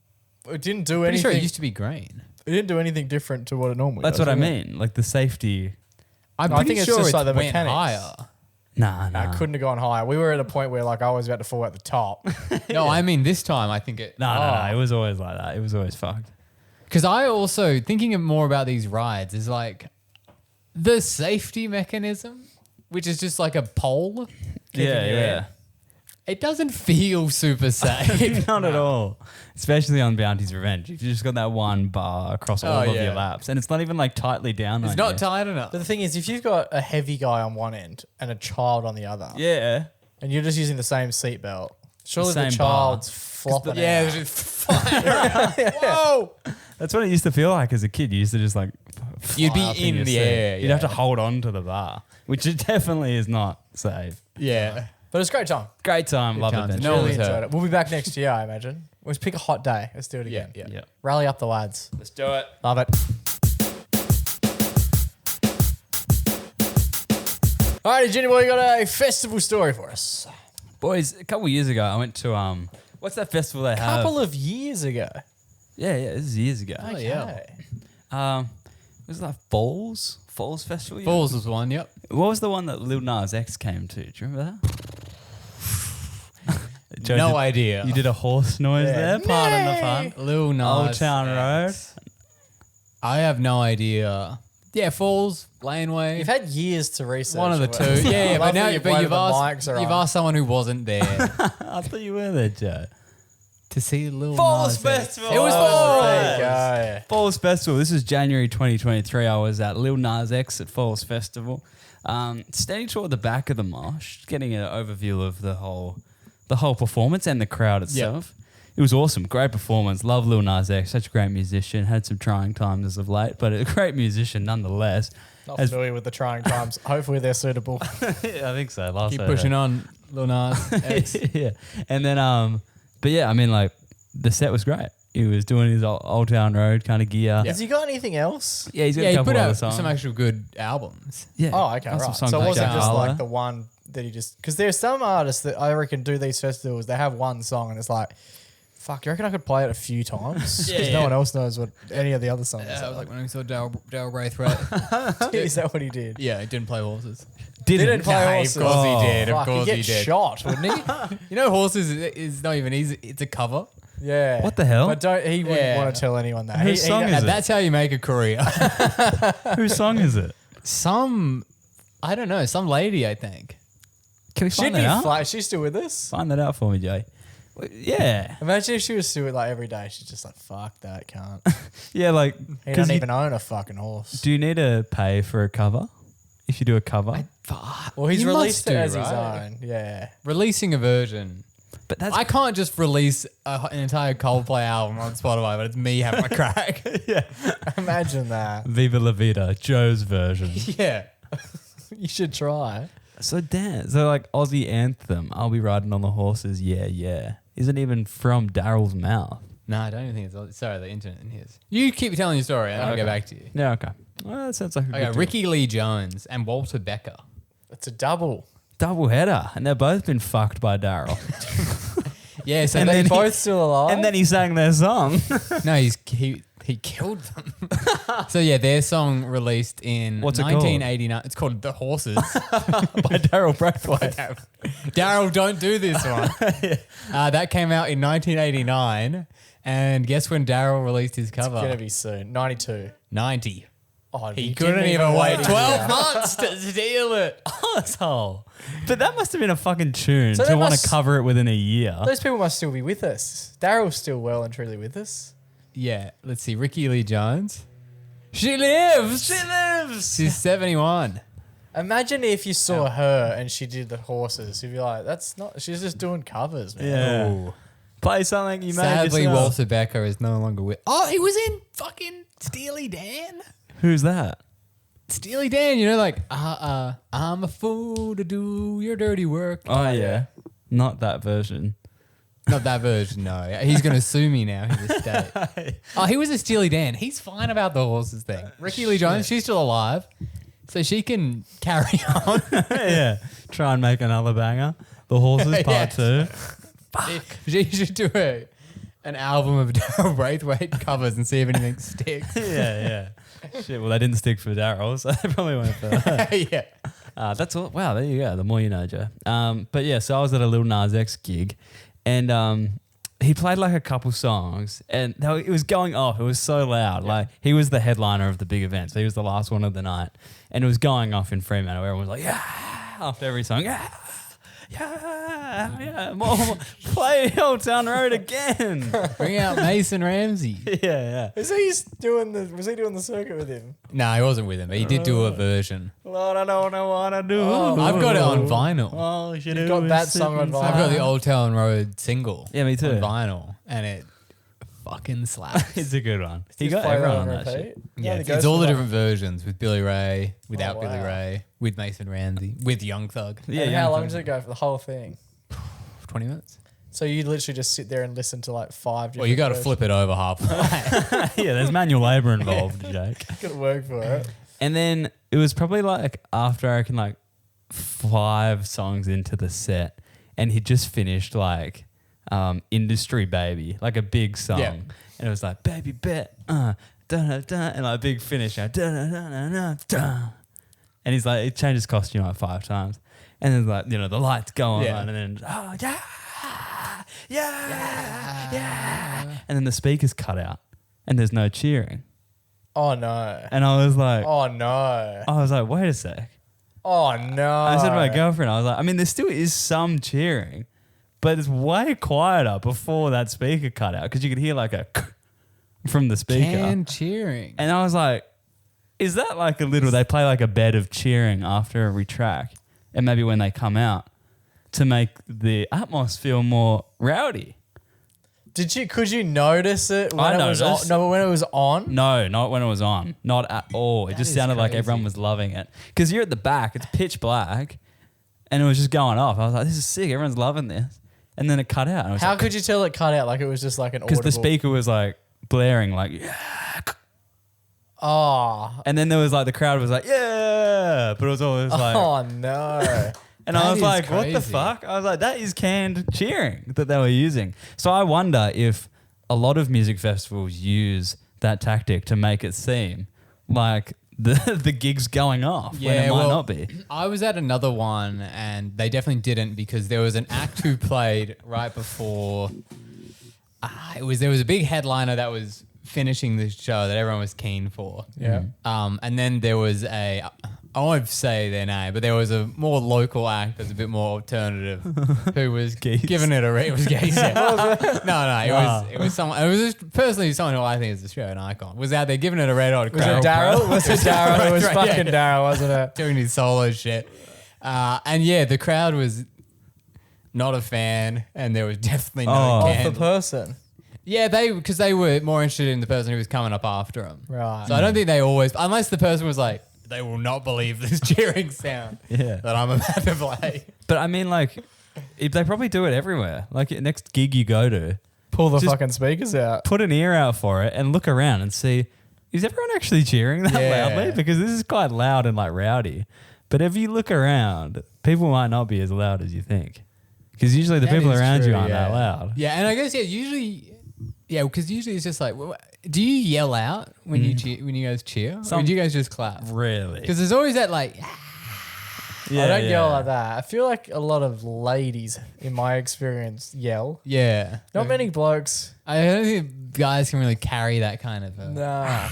It didn't do Pretty anything. sure it used to be green. It didn't do anything different to what it normally That's does. what I did it? mean. Like the safety. I'm No, I pretty think it's sure just it like the went mechanics. higher. Nah. I couldn't have gone higher. We were at a point where like I was about to fall at the top. No, I mean this time I think it. No. It was always like that. It was always fucked. Because I also thinking more about these rides is like the safety mechanism, which is just like a pole. kicking you in. It doesn't feel super safe. Not at all. Especially on Bounty's Revenge. You've just got that one bar across all Oh, of yeah. your laps, and it's not even like tightly down. It's on not you. tight enough. But the thing is, if you've got a heavy guy on one end and a child on the other, Yeah. and you're just using the same seatbelt, surely the same child's bar. flopping Yeah, out. it was just flying around. Whoa! That's what it used to feel like as a kid. You used to just like You'd be fly up in your the seat. air, You'd have to yeah. hold on to the bar, which it definitely is not safe. Yeah. But it's a great time. Great time, love times. adventure. No one Really was enjoyed hurt. it. We'll be back next year, I imagine. Let's pick a hot day. Let's do it Yeah, again. yeah. Yeah. Rally up the lads. Let's do it. Love it. All right, Junior boy, you got a festival story for us. Boys, a couple of years ago, I went to what's that festival they have? Couple of years ago. Yeah, this is years ago. Oh, yeah. Was it like Falls Festival? you Falls was one, yep. know? What was the one that Lil Nas X came to? Do you remember that? Joe, No idea. You did a horse noise Yeah. there. Pardon the fun. Lil Nas Old Town X. I have no idea. Yeah, Falls, Laneway. You've had years to research. One of the it. two. I Yeah, love but now that you've waited the asked mics are you've on. asked someone who wasn't there I thought you were there, Joe. to see Lil Falls Nas X. Festival. It was Oh, Falls. There you go. Falls Festival. This is January 2023. I was at Lil Nas X at Falls Festival. Standing toward the back of the mosh, getting an overview of the whole performance and the crowd itself. It was awesome. Great performance. Love Lil Nas X. Such a great musician. Had some trying times as of late, but a great musician nonetheless. Not As- familiar with the trying times. Hopefully they're suitable. I think so. Last Keep I pushing heard. on, Lil Nas X. Yeah. And then, but yeah, I mean, like, the set was great. He was doing his Old Town Road kind of gear. Has he got anything else? Yeah, he's got Yeah, a he couple put other out songs. some actual good albums. Yeah. Oh, okay, Got some right. songs So it like wasn't just Gala. like the one that he just... Because there's some artists that I reckon do these festivals, they have one song and it's like, fuck, you reckon I could play it a few times? Because Yeah, no yeah. one else knows what any of the other songs That are. was like when we saw Daryl Braithwaite. Is that what he did? Yeah, he didn't play horses. Didn't play Nah, horses. Of course Oh. he did. Of Fuck, course he'd he get did. shot, wouldn't he? You know, horses is not even easy. It's a cover. Yeah. What the hell? But he wouldn't Yeah. want to tell anyone that. Whose song is And it? that's how you make a career. Whose song is it? I don't know, some lady, I think. Can we She'd find be that out? flat. She's still with us. Find that out for me, Jay. Well, yeah. Imagine if she was still with like every day. She's just like, fuck that, can't. Yeah, like, He because doesn't even own a fucking horse. do you need to pay for a cover if you do a cover? Well, he's You released must it do, as his right? own. Yeah. Releasing a version. But that's I can't just release an entire Coldplay album on Spotify, but it's me having a crack. Imagine that. Viva La Vida, Joe's version. Yeah. You should try. So damn, so like Aussie anthem, I'll be riding on the horses, yeah, yeah, isn't even from Daryl's mouth. No, I don't even think it's... Sorry, the internet in his. You keep telling your story and I'll get back to you. Yeah, okay. Well, that sounds like a Okay, good Ricky Lee Jones and Walter Becker. It's a double. double header, and they've both been fucked by Daryl. Yeah, so And Are they then both still alive? And then he sang their song. no, he killed them. So yeah, their song released in What's it called? 1989. It's called "The Horses" by Daryl Braithwaite. Daryl, don't do this one. That came out in 1989, and guess when Daryl released his It's cover? gonna be soon. 92. 90. Oh, He you couldn't didn't even wait a 12 year. months to steal it. Asshole. But that must have been a fucking tune So to they want to must- cover it within a year. Those people must still be with us. Daryl's still well and truly with us. Yeah, let's see. Ricky Lee Jones. She lives. She lives. She's 71. Imagine if you saw her and she did the horses. You'd be like, that's not, she's just doing covers, man. Yeah. Ooh. Play something you made Sadly, yourself. Walter Becker is no longer with. Oh, he was in fucking Steely Dan. Who's that? Steely Dan, you know, like, I'm a fool to do your dirty work. Oh, yeah. Not that version. Not that version, no. He's going to sue me now. He's a state. Oh, he was a Steely Dan. He's fine about the horses thing. Ricky Lee Jones, she's still alive. So she can carry on. Yeah. Try and make another banger. The Horses Part 2. She should do an album of Daryl Braithwaite covers and see if anything sticks. Yeah. Shit, well, they didn't stick for Daryl, so they probably went for that. Yeah. That's all. Wow, there you go. The more you know, Joe. But yeah, so I was at a Lil Nas X gig, and he played like a couple songs, and it was going off. It was so loud. Like he was the headliner of the big event, so he was the last one of the night, and it was going off in Fremantle. Everyone was like, "Yeah!" after every song. Yeah. More, play Old Town Road again. Bring out Mason Ramsey. Yeah. Was he doing the circuit with him? No, he wasn't with him, but he did do a version. Lord, I don't know what I do. I've got it on vinyl. Oh, you You've got that song on vinyl. I've got the Old Town Road single. Yeah, me too. On vinyl, and it fucking slaps. It's a good one. He Just got play everyone on on that repeat? shit. Yeah, the it's Ghost all the of different versions with Billy Ray, without Billy wow. Ray, with Mason Ramsey, with Young Thug. Yeah, And Young how long Thug. does it go for the whole thing? 20 minutes. So you literally just sit there and listen to like 5 different Well, you got to versions. flip it over halfway. Yeah, there's manual labor involved, Jake. Got to work for it. And then it was probably like after I reckon like 5 songs into the set, and he just finished like Industry Baby, like a big song. Yeah. And it was like Baby Bet, da da da, and like a big finish, da da da da da. And he's like, he changed his costume like 5 times. And then like, you know, the lights go on, Yeah. and then yeah. And then the speakers cut out, and there's no cheering. Oh no. And I was like, Oh no. wait a sec. Oh no. I said to my girlfriend, I was like, I mean, there still is some cheering, but it's way quieter before that speaker cut out because you could hear like a from the speaker. Can cheering. And I was like, is that like a little, they play like a bed of cheering after every track and maybe when they come out to make the atmosphere feel more rowdy? Could you notice it when I it was on? noticed. No, but when it was on? No, not when it was on. Not at all. It just is sounded like crazy. everyone was loving it. Because you're at the back, it's pitch black, and it was just going off. I was like, this is sick. Everyone's loving this. And then it cut out. And I was How like, could you tell it cut out? Like it was just like an because audible. the speaker was like blaring, like, yeah. Oh. And then there was like, the crowd was like, yeah. But it was always like, Oh no. and I That was is like, what the crazy. fuck? I was like, that is canned cheering that they were using. So I wonder if a lot of music festivals use that tactic to make it seem like the gig's going off when it might not be. I was at another one and they definitely didn't because there was an act who played right before. There was a big headliner that was finishing the show that everyone was keen for. Yeah. And then there was I won't say their name, but there was a more local act that's a bit more alternative who was Geese. giving it it was Geese. Yeah. It was someone. It was just personally someone who I think is a show an icon. Was out there giving it a red hot. Was it Daryl? Was it Daryl? It was Right, fucking yeah. Daryl, wasn't it? Doing his solo shit. And yeah, the crowd was not a fan, and there was definitely no Oh. Of the candle. person. Yeah, because they were more interested in the person who was coming up after them. Right. So I don't think they always, unless the person was like, they will not believe this cheering sound Yeah. that I'm about to play. But I mean, like, they probably do it everywhere. Like, next gig you go to, Pull the Just- fucking speakers out. put an ear out for it and look around and see, is everyone actually cheering that Yeah. loudly? Because this is quite loud and like rowdy. But if you look around, people might not be as loud as you think. Because usually the That people is around you true, aren't yeah. that loud. Yeah, and I guess because usually it's just like, do you yell out when you cheer, when you guys cheer, or do you guys just clap? Really? Because there's always that like, I don't yell like that. I feel like a lot of ladies, in my experience, yell. yeah. Not many blokes. I don't think guys can really carry that kind of. Nah.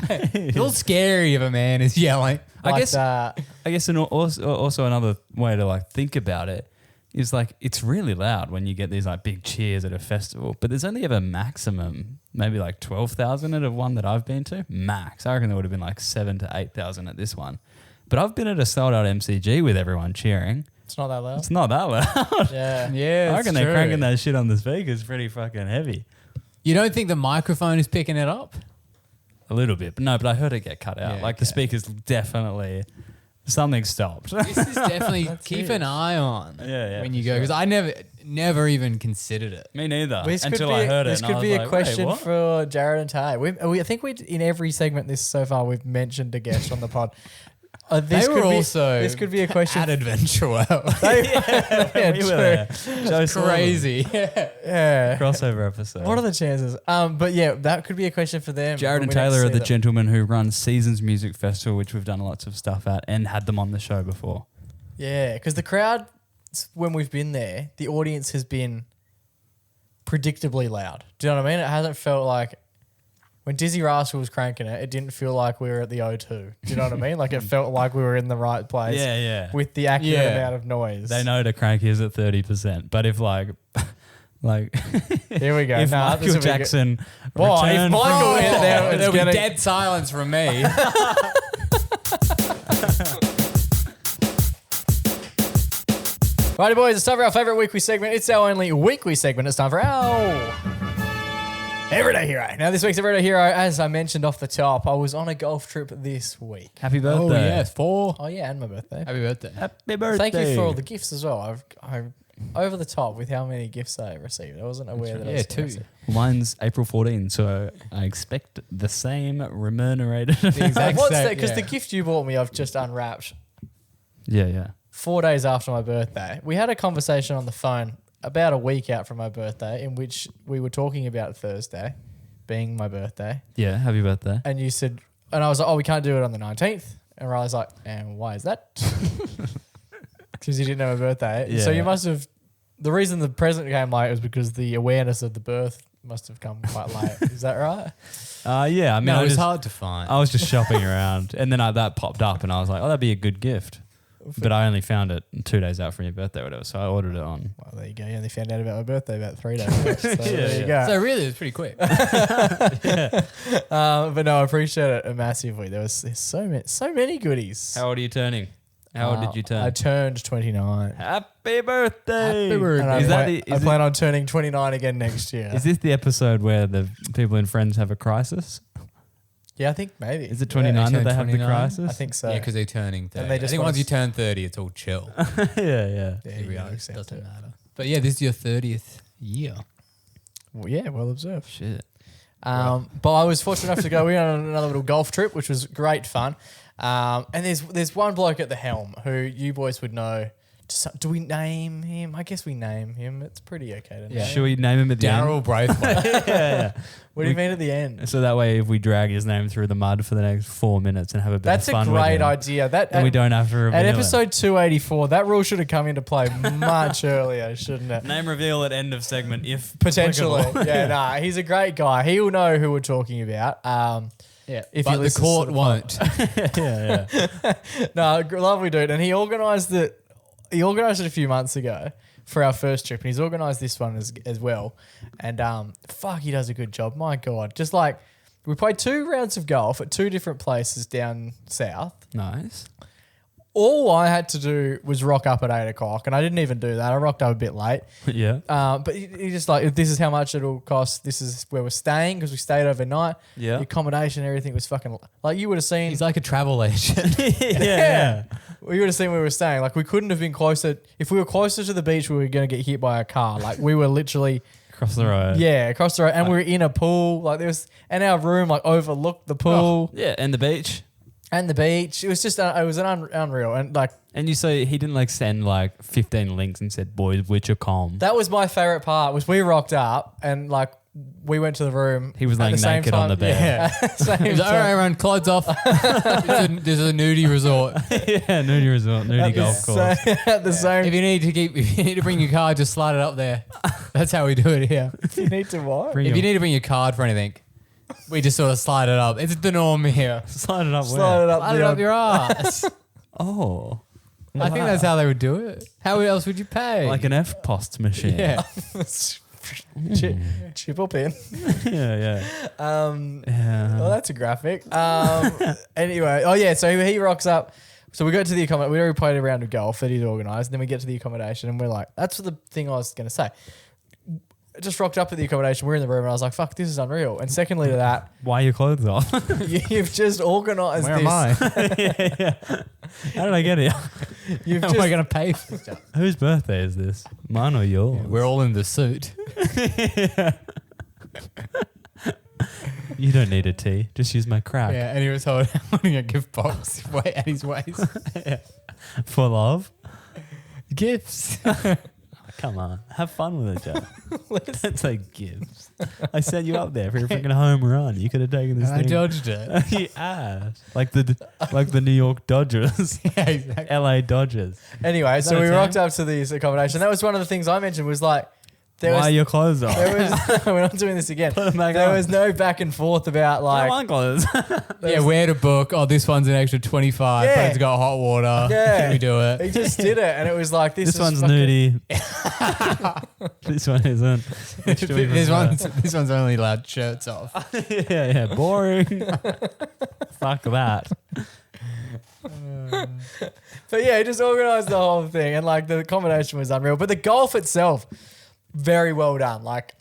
It's a little scary if a man is yelling. I Like guess that. I guess also another way to like think about it is like it's really loud when you get these like big cheers at a festival, but there's only ever maximum maybe like 12,000 at a one that I've been to. Max. I reckon there would have been like 7,000 to 8,000 at this one. But I've been at a sold out MCG with everyone cheering. It's not that loud. It's not that loud. Yeah. Yeah, I reckon they're cranking that shit on the speakers pretty fucking heavy. You don't think the microphone is picking it up? A little bit. But no, but I heard it get cut out. Yeah, like the okay. speakers definitely, something stopped. This is definitely keep an eye on Yeah, when for you go, because I never even considered it. Me neither. This could Until be, I heard it. this and could I be was a like, question wait, what? for Jared and Tay. I think in every segment this so far we've mentioned a guest on the pod. This They were could be, also this could be a question. at Adventure World. Yeah, We true. were there. Joe Sullivan. Crazy. Yeah. Crossover episode. What are the chances? But yeah, that could be a question for them. Jared when and we next Taylor are see the them. gentlemen who run Seasons Music Festival, which we've done lots of stuff at and had them on the show before. Yeah, because the crowd, when we've been there, the audience has been predictably loud. Do you know what I mean? It hasn't felt like when Dizzy Rascal was cranking it, it didn't feel like we were at the O2. Do you know what I mean? Like it felt like we were in the right place Yeah, yeah. with the accurate Yeah. amount of noise. They know to crank his at 30%. But if like Here we go. if Nah, this will Michael be good. Jackson Whoa, if returned Michael from- went there, it's There'll be getting- dead silence from me. Righty, boys, it's time for our favourite weekly segment. It's our only weekly segment. It's time for our Everyday Hero. Now, this week's Everyday Hero, as I mentioned off the top, I was on a golf trip this week. Happy birthday. Oh yes, 4. Oh, yeah, and my birthday. Happy birthday. Happy birthday. Thank you for all the gifts as well. I'm over the top with how many gifts I received. I wasn't aware that I Yeah, was gonna 2. receive. Mine's April 14, so I expect the same remunerated. The exact What's same, that? Because yeah. the gift you bought me, I've just unwrapped yeah. 4 days after my birthday. We had a conversation on the phone about a week out from my birthday in which we were talking about Thursday being my birthday. Yeah, happy birthday. And you said, and I was like, oh, we can't do it on the 19th. And Riley's like, and why is that? Because you didn't know my birthday. So Yeah. you must have, the reason the present came late was because the awareness of the birth must have come quite late. Is that right? Yeah, I mean, No, I it was just- hard to find. I was just shopping around, and then that popped up, and I was like, "Oh, that'd be a good gift." But I only found it 2 days out from your birthday, or whatever. So I ordered it on. Well, there you go. You only found out about my birthday about 3 days ago. So there you go. So really, it was pretty quick. But no, I appreciate it massively. There's so many goodies. How old are you turning? How old did you turn? I turned 29. Happy birthday! Happy birthday. And I, Is that plan, the- I is plan on turning 29 again next year. Is this the episode where the people in Friends have a crisis? Yeah, I think maybe. Is it 29 they that they turn have the 29? crisis? I think so. Yeah, because they're turning 30. they I just think wanna once you s- turn 30, it's all chill. yeah. Yeah, To you be gotta honest, accept doesn't it. matter. But yeah, this is your 30th year. Well, yeah, well observed. Shit. But I was fortunate enough to go in on another little golf trip, which was great fun. And there's one bloke at the helm who you boys would know. Do we name him? I guess we name him. It's pretty okay to name. Yeah. Should we name him at the end? Daryl Braithwaite. yeah. What do you mean at the end? So that way, if we drag his name through the mud for the next 4 minutes and have a bit That's of a fun with great him, idea. That and we don't have to reveal at it. episode 284, that rule should have come into play much earlier, shouldn't it? Name reveal at end of segment if Potentially. applicable. Yeah, nah, he's a great guy. He will know who we're talking about. Yeah, If but you the listen court to the won't. yeah. No, lovely dude. And he organised it a few months ago for our first trip. And he's organised this one as well. And fuck, he does a good job. My God. Just like, we played 2 rounds of golf at 2 different places down south. Nice. all I had to do was rock up at 8 o'clock, and I didn't even do that. I rocked up a bit late. Yeah. But he just like, if this is how much it'll cost, this is where we're staying because we stayed overnight. Yeah. The accommodation, everything was fucking like you would have seen. He's like a travel agent. yeah. We would have seen where we were staying. Like we couldn't have been closer. If we were closer to the beach, we were going to get hit by a car. Like we were literally Across the road. Yeah, across the road, and we were in a pool. Like there was, and our room like overlooked the pool Yeah, and the beach. and the beach. It was just, it was unreal, and like And you say he didn't like send like 15 links and said, boys, which are calm. that was my favorite part. Was we rocked up and like we went to the room. He was at laying the same naked on the bed. Yeah, at the same He's like, all right, time. everyone, clothes off. There's a nudie resort. yeah, nudie resort, nudie golf course. So, at the same, If you need to bring your card, just slide it up there. That's how we do it here. if you need to what? Bring If you your- need to bring your card for anything, we just sort of slide it up. It's the norm here. Slide it up Slide it up. Slide it up your ass. Oh. I think that's how they would do it. How else would you pay? Like an F-post machine. yeah. Chip or pin. yeah. Yeah. Well, that's a graphic. Anyway, oh yeah, so he rocks up. So we go to the accommodation. We already played a round of golf that he'd organised. And then we get to the accommodation and we're like, that's the thing I was going to say. Just rocked up at the accommodation. We're in the room and I was like, fuck, this is unreal. And secondly to that, Why are your clothes off? you've just organised Where this. am I? yeah. How did I get here? You've How am I just, going to pay for stuff? Whose birthday is this? Mine or yours? We're all in the suit. You don't need a tea. Just use my crack. Yeah, and he was holding a gift box at his waist. Full of. Gifts. Come on. Have fun with it, Joe. That's like gifts. I set you up there for a freaking home run. You could have taken this And I thing. dodged it. You ass. Like the New York Dodgers. Yeah, exactly. LA Dodgers. anyway, Is so that a we term? rocked up to this accommodation. That was one of the things I mentioned was like, there Why are was, your clothes on? there was we're not doing this again. Put 'em back There on. was no back and forth about Like, like, clothes. Yeah, where to book. Oh, this one's an extra 25, Yeah. but it's got hot water. Yeah. Can we do it? he just did it, and it was like this This is one's fucking- nudie. This one isn't. Which do we prefer? this one's only allowed shirts off. yeah, boring. Fuck that. But yeah, he just organised the whole thing, and like the accommodation was unreal. But the golf itself, very well done. Like,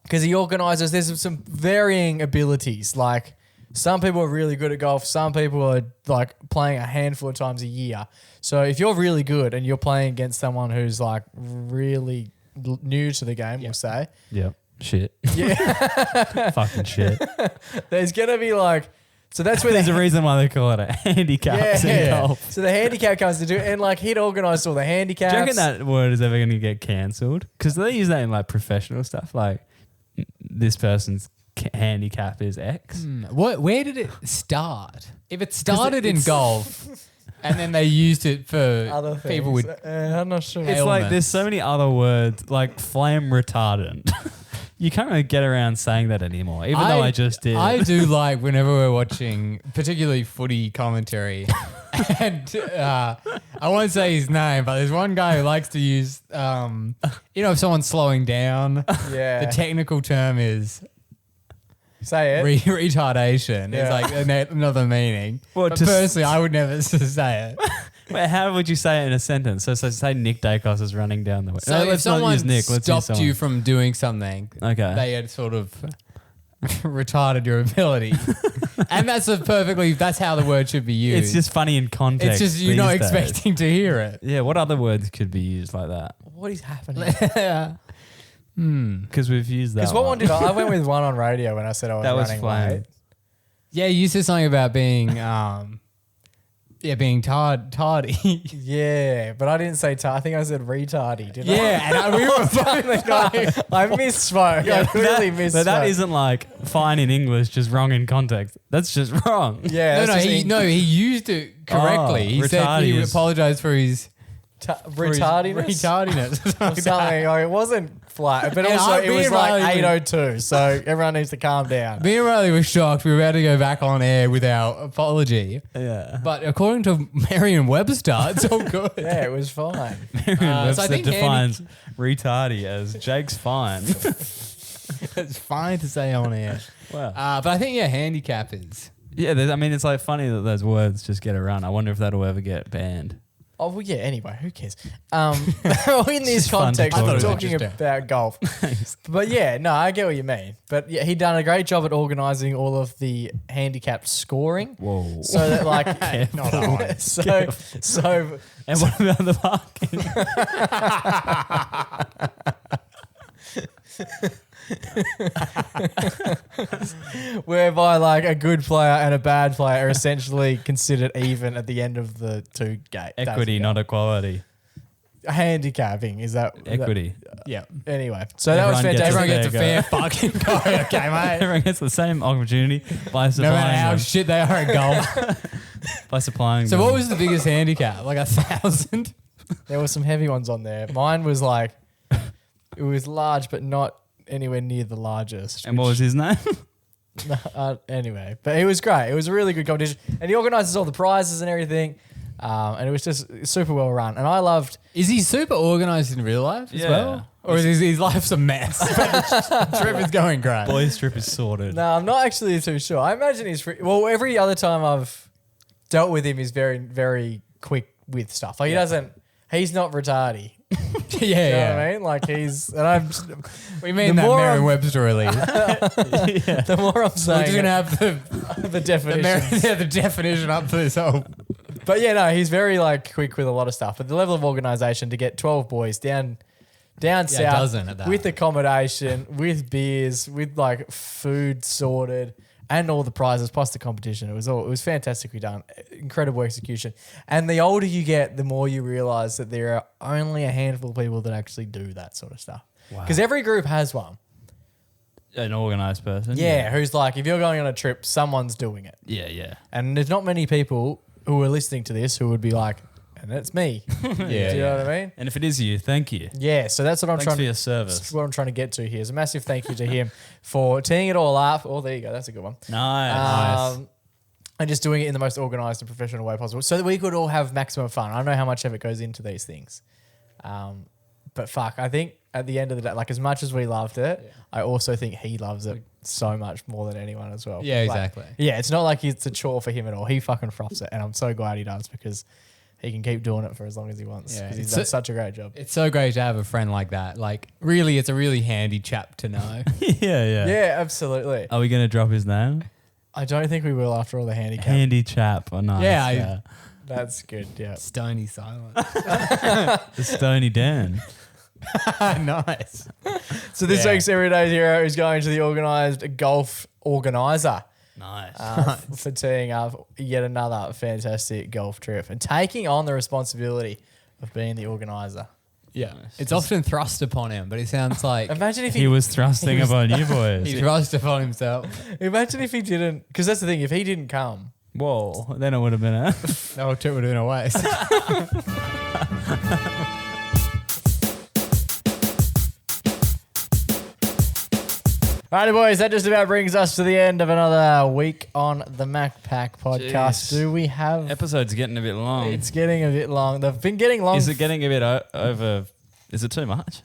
because he organises, there's some varying abilities. Like, some people are really good at golf. Some people are like playing a handful of times a year. So if you're really good and you're playing against someone who's like really new to the game, we'll say, Yep. Shit. yeah, Fucking shit. there's gonna be like. So that's where There's a reason why they call it a handicap in golf. So the handicap comes to do, and like he'd organised all the handicaps. Do you reckon that word is ever going to get cancelled? Because they use that in like professional stuff. Like this person's handicap is X. Where did it start? If it started in it's- golf and then they used it for Other things. people with I'm not sure. It's like ailments. there's so many other words like flame retardant. You can't really get around saying that anymore, even though I just did. I do like whenever we're watching, particularly footy commentary, and I won't say his name, but there's one guy who likes to use, if someone's slowing down, Yeah. the technical term is Say it. retardation. Yeah. It's like another meaning. Well, But to s- personally, I would never say it. Wait, how would you say it in a sentence? So say Nick Dacos is running down the way. So if let's not someone use Nick. Let's use stopped someone. you from doing something, Okay. they had sort of retarded your ability. And that's that's how the word should be used. It's just funny in context. It's just you're not these days. expecting to hear it. Yeah, what other words could be used like that? What is happening? Because we've used that. Because what one did I went with one on radio when I said I was That was running flame. late. Yeah, you said something about being being tardy. Yeah, but I didn't say I think I said retardy. Did Yeah, and we were both like, I misspoke. I clearly misspoke. But that isn't like fine in English, just wrong in context. That's just wrong. Yeah. he used it correctly. He said he retarded is- apologized for his retardiness. retardiness. or something. Like, it wasn't flat, but And also I'm it was being like really- 8:02. So everyone needs to calm down. Me and Riley were shocked. We were about to go back on air with our apology. Yeah. But according to Merriam-Webster, it's all good. Yeah, it was fine. Webster I think defines retardy as Jake's fine. It's fine to say on air. Wow. But I think, handicap is Yeah, I mean, it's like funny that those words just get around. I wonder if that'll ever get banned. Oh, well, yeah, anyway, who cares? In this just fun to context, talk we're about. talking about golf. But yeah, no, I get what you mean. But yeah, he'd done a great job at organising all of the handicapped scoring. Whoa. So that like, Not hard. so And what about the parking? whereby like a good player and a bad player are essentially considered even at the end of the two games. Equity, not equality. Handicapping is that Equity. Yeah. Anyway, so that was Everyone gets fantastic. Everyone gets a There you fair fucking go. Okay, mate. Everyone gets the same opportunity by No matter how supplying shit they are at golf. by supplying So them. what was the biggest handicap? Like 1,000? There were some heavy ones on there. Mine was like, it was large, but not anywhere near the largest. And what was his name? Anyway, but it was great. It was a really good competition. And he organises all the prizes and everything. And it was just super well run. And I loved... Is he super organised in real life as Yeah. well? Or is his life a mess? But the trip is going great. Boys trip is sorted. No, I'm not actually too sure. I imagine he's... Well, every other time I've dealt with him, he's very, very quick with stuff. Like he doesn't... He's not retarded. yeah, You know yeah. what I mean? Like he's... And I'm... We mean The that more I'm- Merriam-Webster release. The more I'm So we're saying... just going to have the the definition. the definition up for this whole... But yeah, no, he's very like quick with a lot of stuff. But the level of organisation to get 12 boys down south dozen at that. with accommodation, with beers, with like food sorted, and all the prizes plus the competition. It was fantastically done. Incredible execution. And the older you get, the more you realise that there are only a handful of people that actually do that sort of stuff. Wow. Because every group has one. An organised person. Yeah, who's like, if you're going on a trip, someone's doing it. Yeah, yeah. And there's not many people who are listening to this who would be like, and that's me. Yeah, Do you know what I mean? And if it is you, thank you. Yeah, so that's what I'm Thanks trying for your to service. what I'm trying to get to here is a massive thank you to him for teeing it all up. Oh, there you go. That's a good one. Nice. And just doing it in the most organised and professional way possible so that we could all have maximum fun. I know how much effort goes into these things. But fuck, I think at the end of the day, like as much as we loved it, I also think he loves it so much more than anyone as well. Yeah, Like, exactly. yeah, it's not like it's a chore for him at all. He fucking froths it. And I'm so glad he does because he can keep doing it for as long as he wants. Yeah, Because he's it's done so- such a great job. It's so great to have a friend like that. Like, really, it's a really handy chap to know. yeah. Yeah, absolutely. Are we going to drop his name? I don't think we will after all the handicap. Handy chap. Oh, nice. Yeah, That's good, yeah. Stony silence. The Stony Dan. Nice. So this Yeah. week's Everyday Hero is going to the organised golf organiser Nice. for teeing up yet another fantastic golf trip and taking on the responsibility of being the organiser. Yeah. It's often thrust upon him, but it sounds like Imagine if He was thrusting he was- upon you boys. he thrust upon himself. Imagine if he didn't, because that's the thing. If he didn't come, Whoa. Then it would have been a... The whole trip would have been a waste. Alrighty, boys, that just about brings us to the end of another week on the MacPack podcast. Jeez. Do we have? Episode's getting a bit long. It's getting a bit long. They've been getting long. Is it getting a bit over... Is it too much?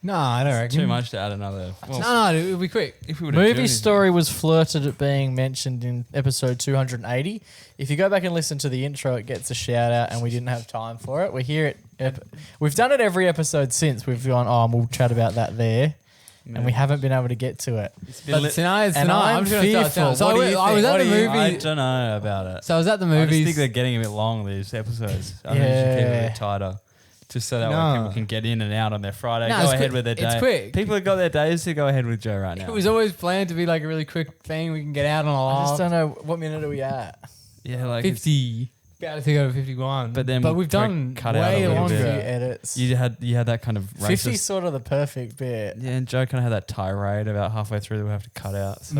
No, I don't reckon. Too much to add another... Well, No, it'll be quick. if we would have Movie story was flirted at being mentioned in episode 280. If you go back and listen to the intro, it gets a shout out, and we didn't have time for it. We're here at. We've done it every episode since. We've gone, oh, and we'll chat about that there, and we haven't been able to get to it. But tonight, And I'm just gonna start fearful. telling- So What do I you was think? at What the do you- movie. I don't know about it. So I was at the I just movies. think they're getting a bit long, these episodes. I think you should keep it a bit tighter. Just so that way No. people can get in and out on their Friday. No, go it's ahead quick. with their day. It's quick. People have got their days to go ahead with Joe right now. It was always planned to be like a really quick thing. We can get out on a I just laugh. don't know what minute are we at. yeah, like it's- 50. About to go to 51. But then we've try done cut out a way little A longer. few bit. edits. you had that kind of 50 racist. is sort of the perfect bit. Yeah, and Joe kind of had that tirade about halfway through that we have to cut out. So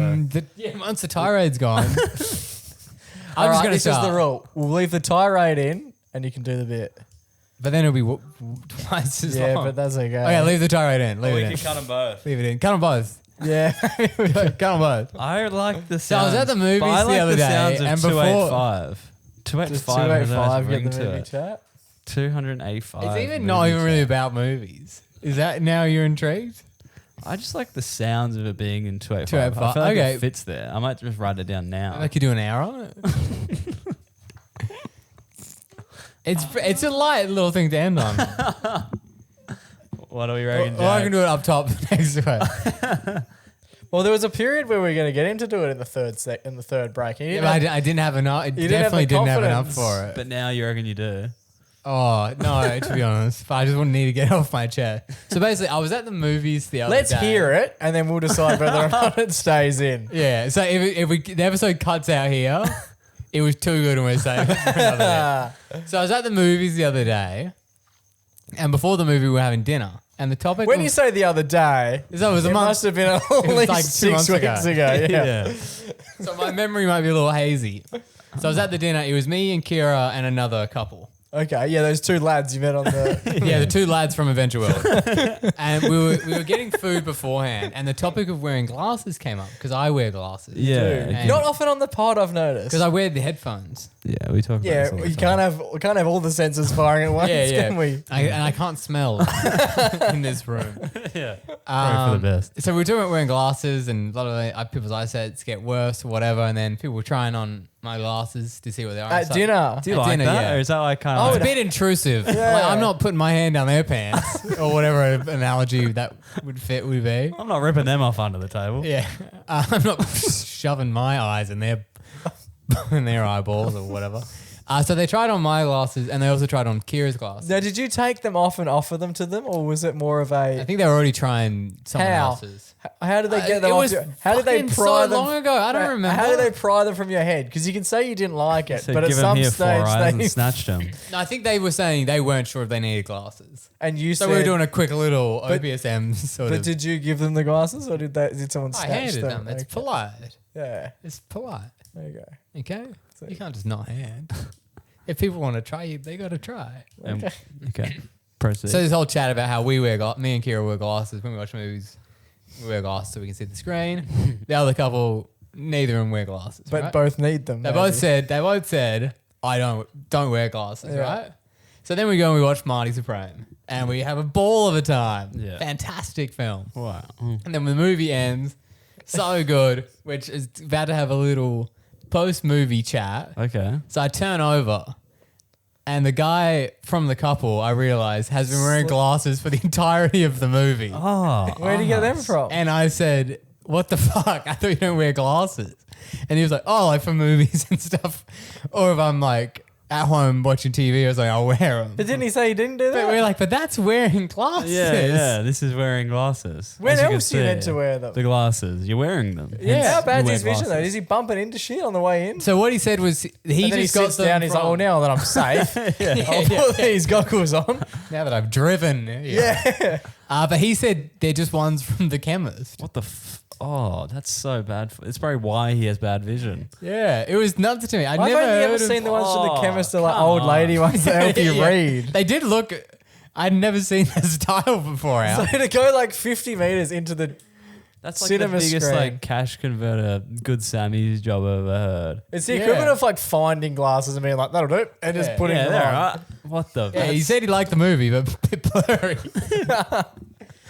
Once the tirade's gone, I'm All just right, going to this is start. the rule. We'll leave the tirade in, and you can do the bit. But then it'll be twice as Yeah, long. but that's okay. Okay, leave the tirade in. Leave we it can in. cut them both. Leave it in. Cut them both. Yeah. Cut them both. I like the So I sounds. was at the movies but I like the other day, sounds of and before 285. 285 has a nice 285, get ring the to movie it. chat. 285. It's even not even really about movies. Is that now you're intrigued? I just like the sounds of it being in 285. 285, I feel like okay. it fits there. I might just write it down now. I could do an hour on it. It's a light little thing to end on. What are we reckon, Or I Jack? can do it up top next week. Well, there was a period where we were going to get him to do it in the third break. And you Yeah, didn't but have- I didn't have enough. I didn't have definitely the didn't have enough confidence. for it. But now you reckon you do. Oh, no, to be honest. But I just wouldn't need to get off my chair. So basically, I was at the movies the other Let's day. hear it, and then we'll decide whether or not it stays in. Yeah. So the episode cuts out here, it was too good and we're saving it for another day. So I was at the movies the other day, and before the movie, we were having dinner. And the topic When you was, say the other day, So it was a it month. must have been at was least like 2 6 months weeks ago. ago. Yeah. So my memory might be a little hazy. So I was at the dinner. It was me and Kira and another couple. Okay, yeah, those two lads you met on the... Yeah, the two lads from Adventure World. And we were getting food beforehand, and the topic of wearing glasses came up because I wear glasses. Yeah. Dude, And- not often on the pod, I've noticed. Because I wear the headphones. Yeah, we talk about Yeah, this all the we time. can't have all the senses firing at once, can we? And I can't smell in this room. Yeah. Probably for the best. So we were talking about wearing glasses, and a lot of people's eyesights get worse or whatever, and then people were trying on my glasses to see what they are. At It's like- dinner. Do you At like dinner, that? yeah. Or is that like kind Oh, of it's a like, bit intrusive. Yeah. Like, I'm not putting my hand down their pants or whatever analogy that would be. I'm not ripping them off under the table. Yeah, I'm not shoving my eyes in their eyeballs or whatever. So they tried on my glasses, and they also tried on Kira's glasses. Now, did you take them off and offer them to them, or was it more of I a... think they were already trying someone How? else's. How did they get them It off was How did they fucking pry so them... long ago. I don't remember. How did they pry them from your head? Because you can say you didn't like it, So but at give him some here 4 stage eyes they... and snatched them. No, I think they were saying they weren't sure if they needed glasses. And you So said... we were doing a quick little But- OPSM sort But of. did you give them the glasses, or did someone I snatch handed them. It's Okay. polite. Yeah, It's polite. there you go. Okay? So- You can't just not hand. If people want to try you, they got to try. Okay. Okay. Proceed. So this whole chat about how me and Kira wear glasses when we watch movies. We wear glasses so we can see the screen. The other couple, neither of them wear glasses. But right? both need them. They maybe. both said, I don't wear glasses, Yeah. right? So then we go and we watch Marty Supreme, and we have a ball of a time. Yeah. Fantastic film. wow. And then when the movie ends, so good, which is about to have a little post-movie chat. Okay. So I turn over, and the guy from the couple, I realize, has been wearing glasses for the entirety of the movie. Oh. Where did you get them from? And I said, what the fuck? I thought you don't wear glasses. And he was like, oh, like for movies and stuff. Or if I'm like at home watching TV, I was like, I'll wear them. But didn't he say he didn't do But that? we're like, but that's wearing glasses. Yeah. This is wearing glasses. When As you can else are you see, meant to wear them? The glasses. You're wearing them. Yeah. Hence, How you bad's wear his vision though? glasses. Is he bumping into shit on the way in? So what he said was he And then he just got sits them down. He's like, from- "Oh, now that I'm safe, I'll put these goggles on." now that I've driven. Yeah. But he said they're just ones from the chemist. What the Oh, that's so bad. It's probably why he has bad vision. Yeah, it was nuts to me. I'd I've never only heard ever of- seen the ones from the Oh, chemist, are like come old on. lady ones that help you Yeah. read. They did look. I'd never seen the style before. So Out. to go like 50 meters into the, That's like Cinema the biggest screen. like cash converter, good Sammy's job I've ever heard. it's the Yeah. equivalent of like finding glasses and being like, "That'll do," and just Yeah. putting Yeah, them they're on. right. What the? Yeah, he said he liked the movie, but a bit blurry.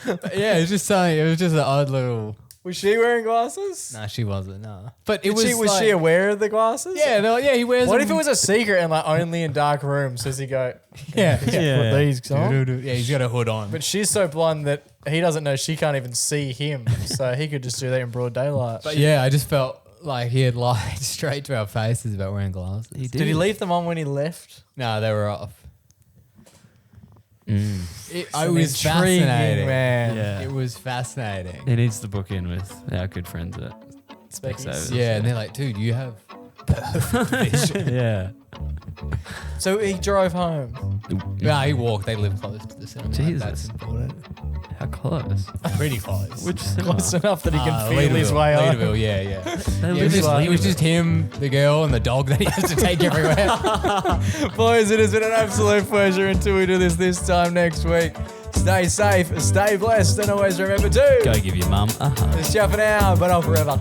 But yeah, it's just something. It was just an odd little. Was she wearing glasses? Nah, she wasn't. No, but it Was was. she aware of the glasses? Yeah, yeah. He wears. What if it them- was a secret and like only in dark rooms does he go? Yeah, Yeah. Put these on. Yeah, he's got a hood on. But she's so blind that he doesn't know she can't even see him, so he could just do that in broad daylight. But yeah, I just felt like he had lied straight to our faces about wearing glasses. Did he leave them on when he left? No, they were off. Mm. It Some was intriguing, fascinating. man. Yeah. It was fascinating. He needs to book in with our good friends at Specsavers. Yeah, and they're like, dude, you have perfect vision. Yeah. So he drove home. Yeah, he walked. They live close to the cinema. Jesus. That's important. How close? Pretty close. Which cinema? Close enough that he can feel Leaderville, his way on. Leaderville, yeah. They It live was, in just, it was Leaderville. just him, the girl, and the dog that he has to take everywhere. Boys, it has been an absolute pleasure until we do this time next week. Stay safe, stay blessed, and always remember to... Go give your mum a hug. It's ciao for now, but not forever.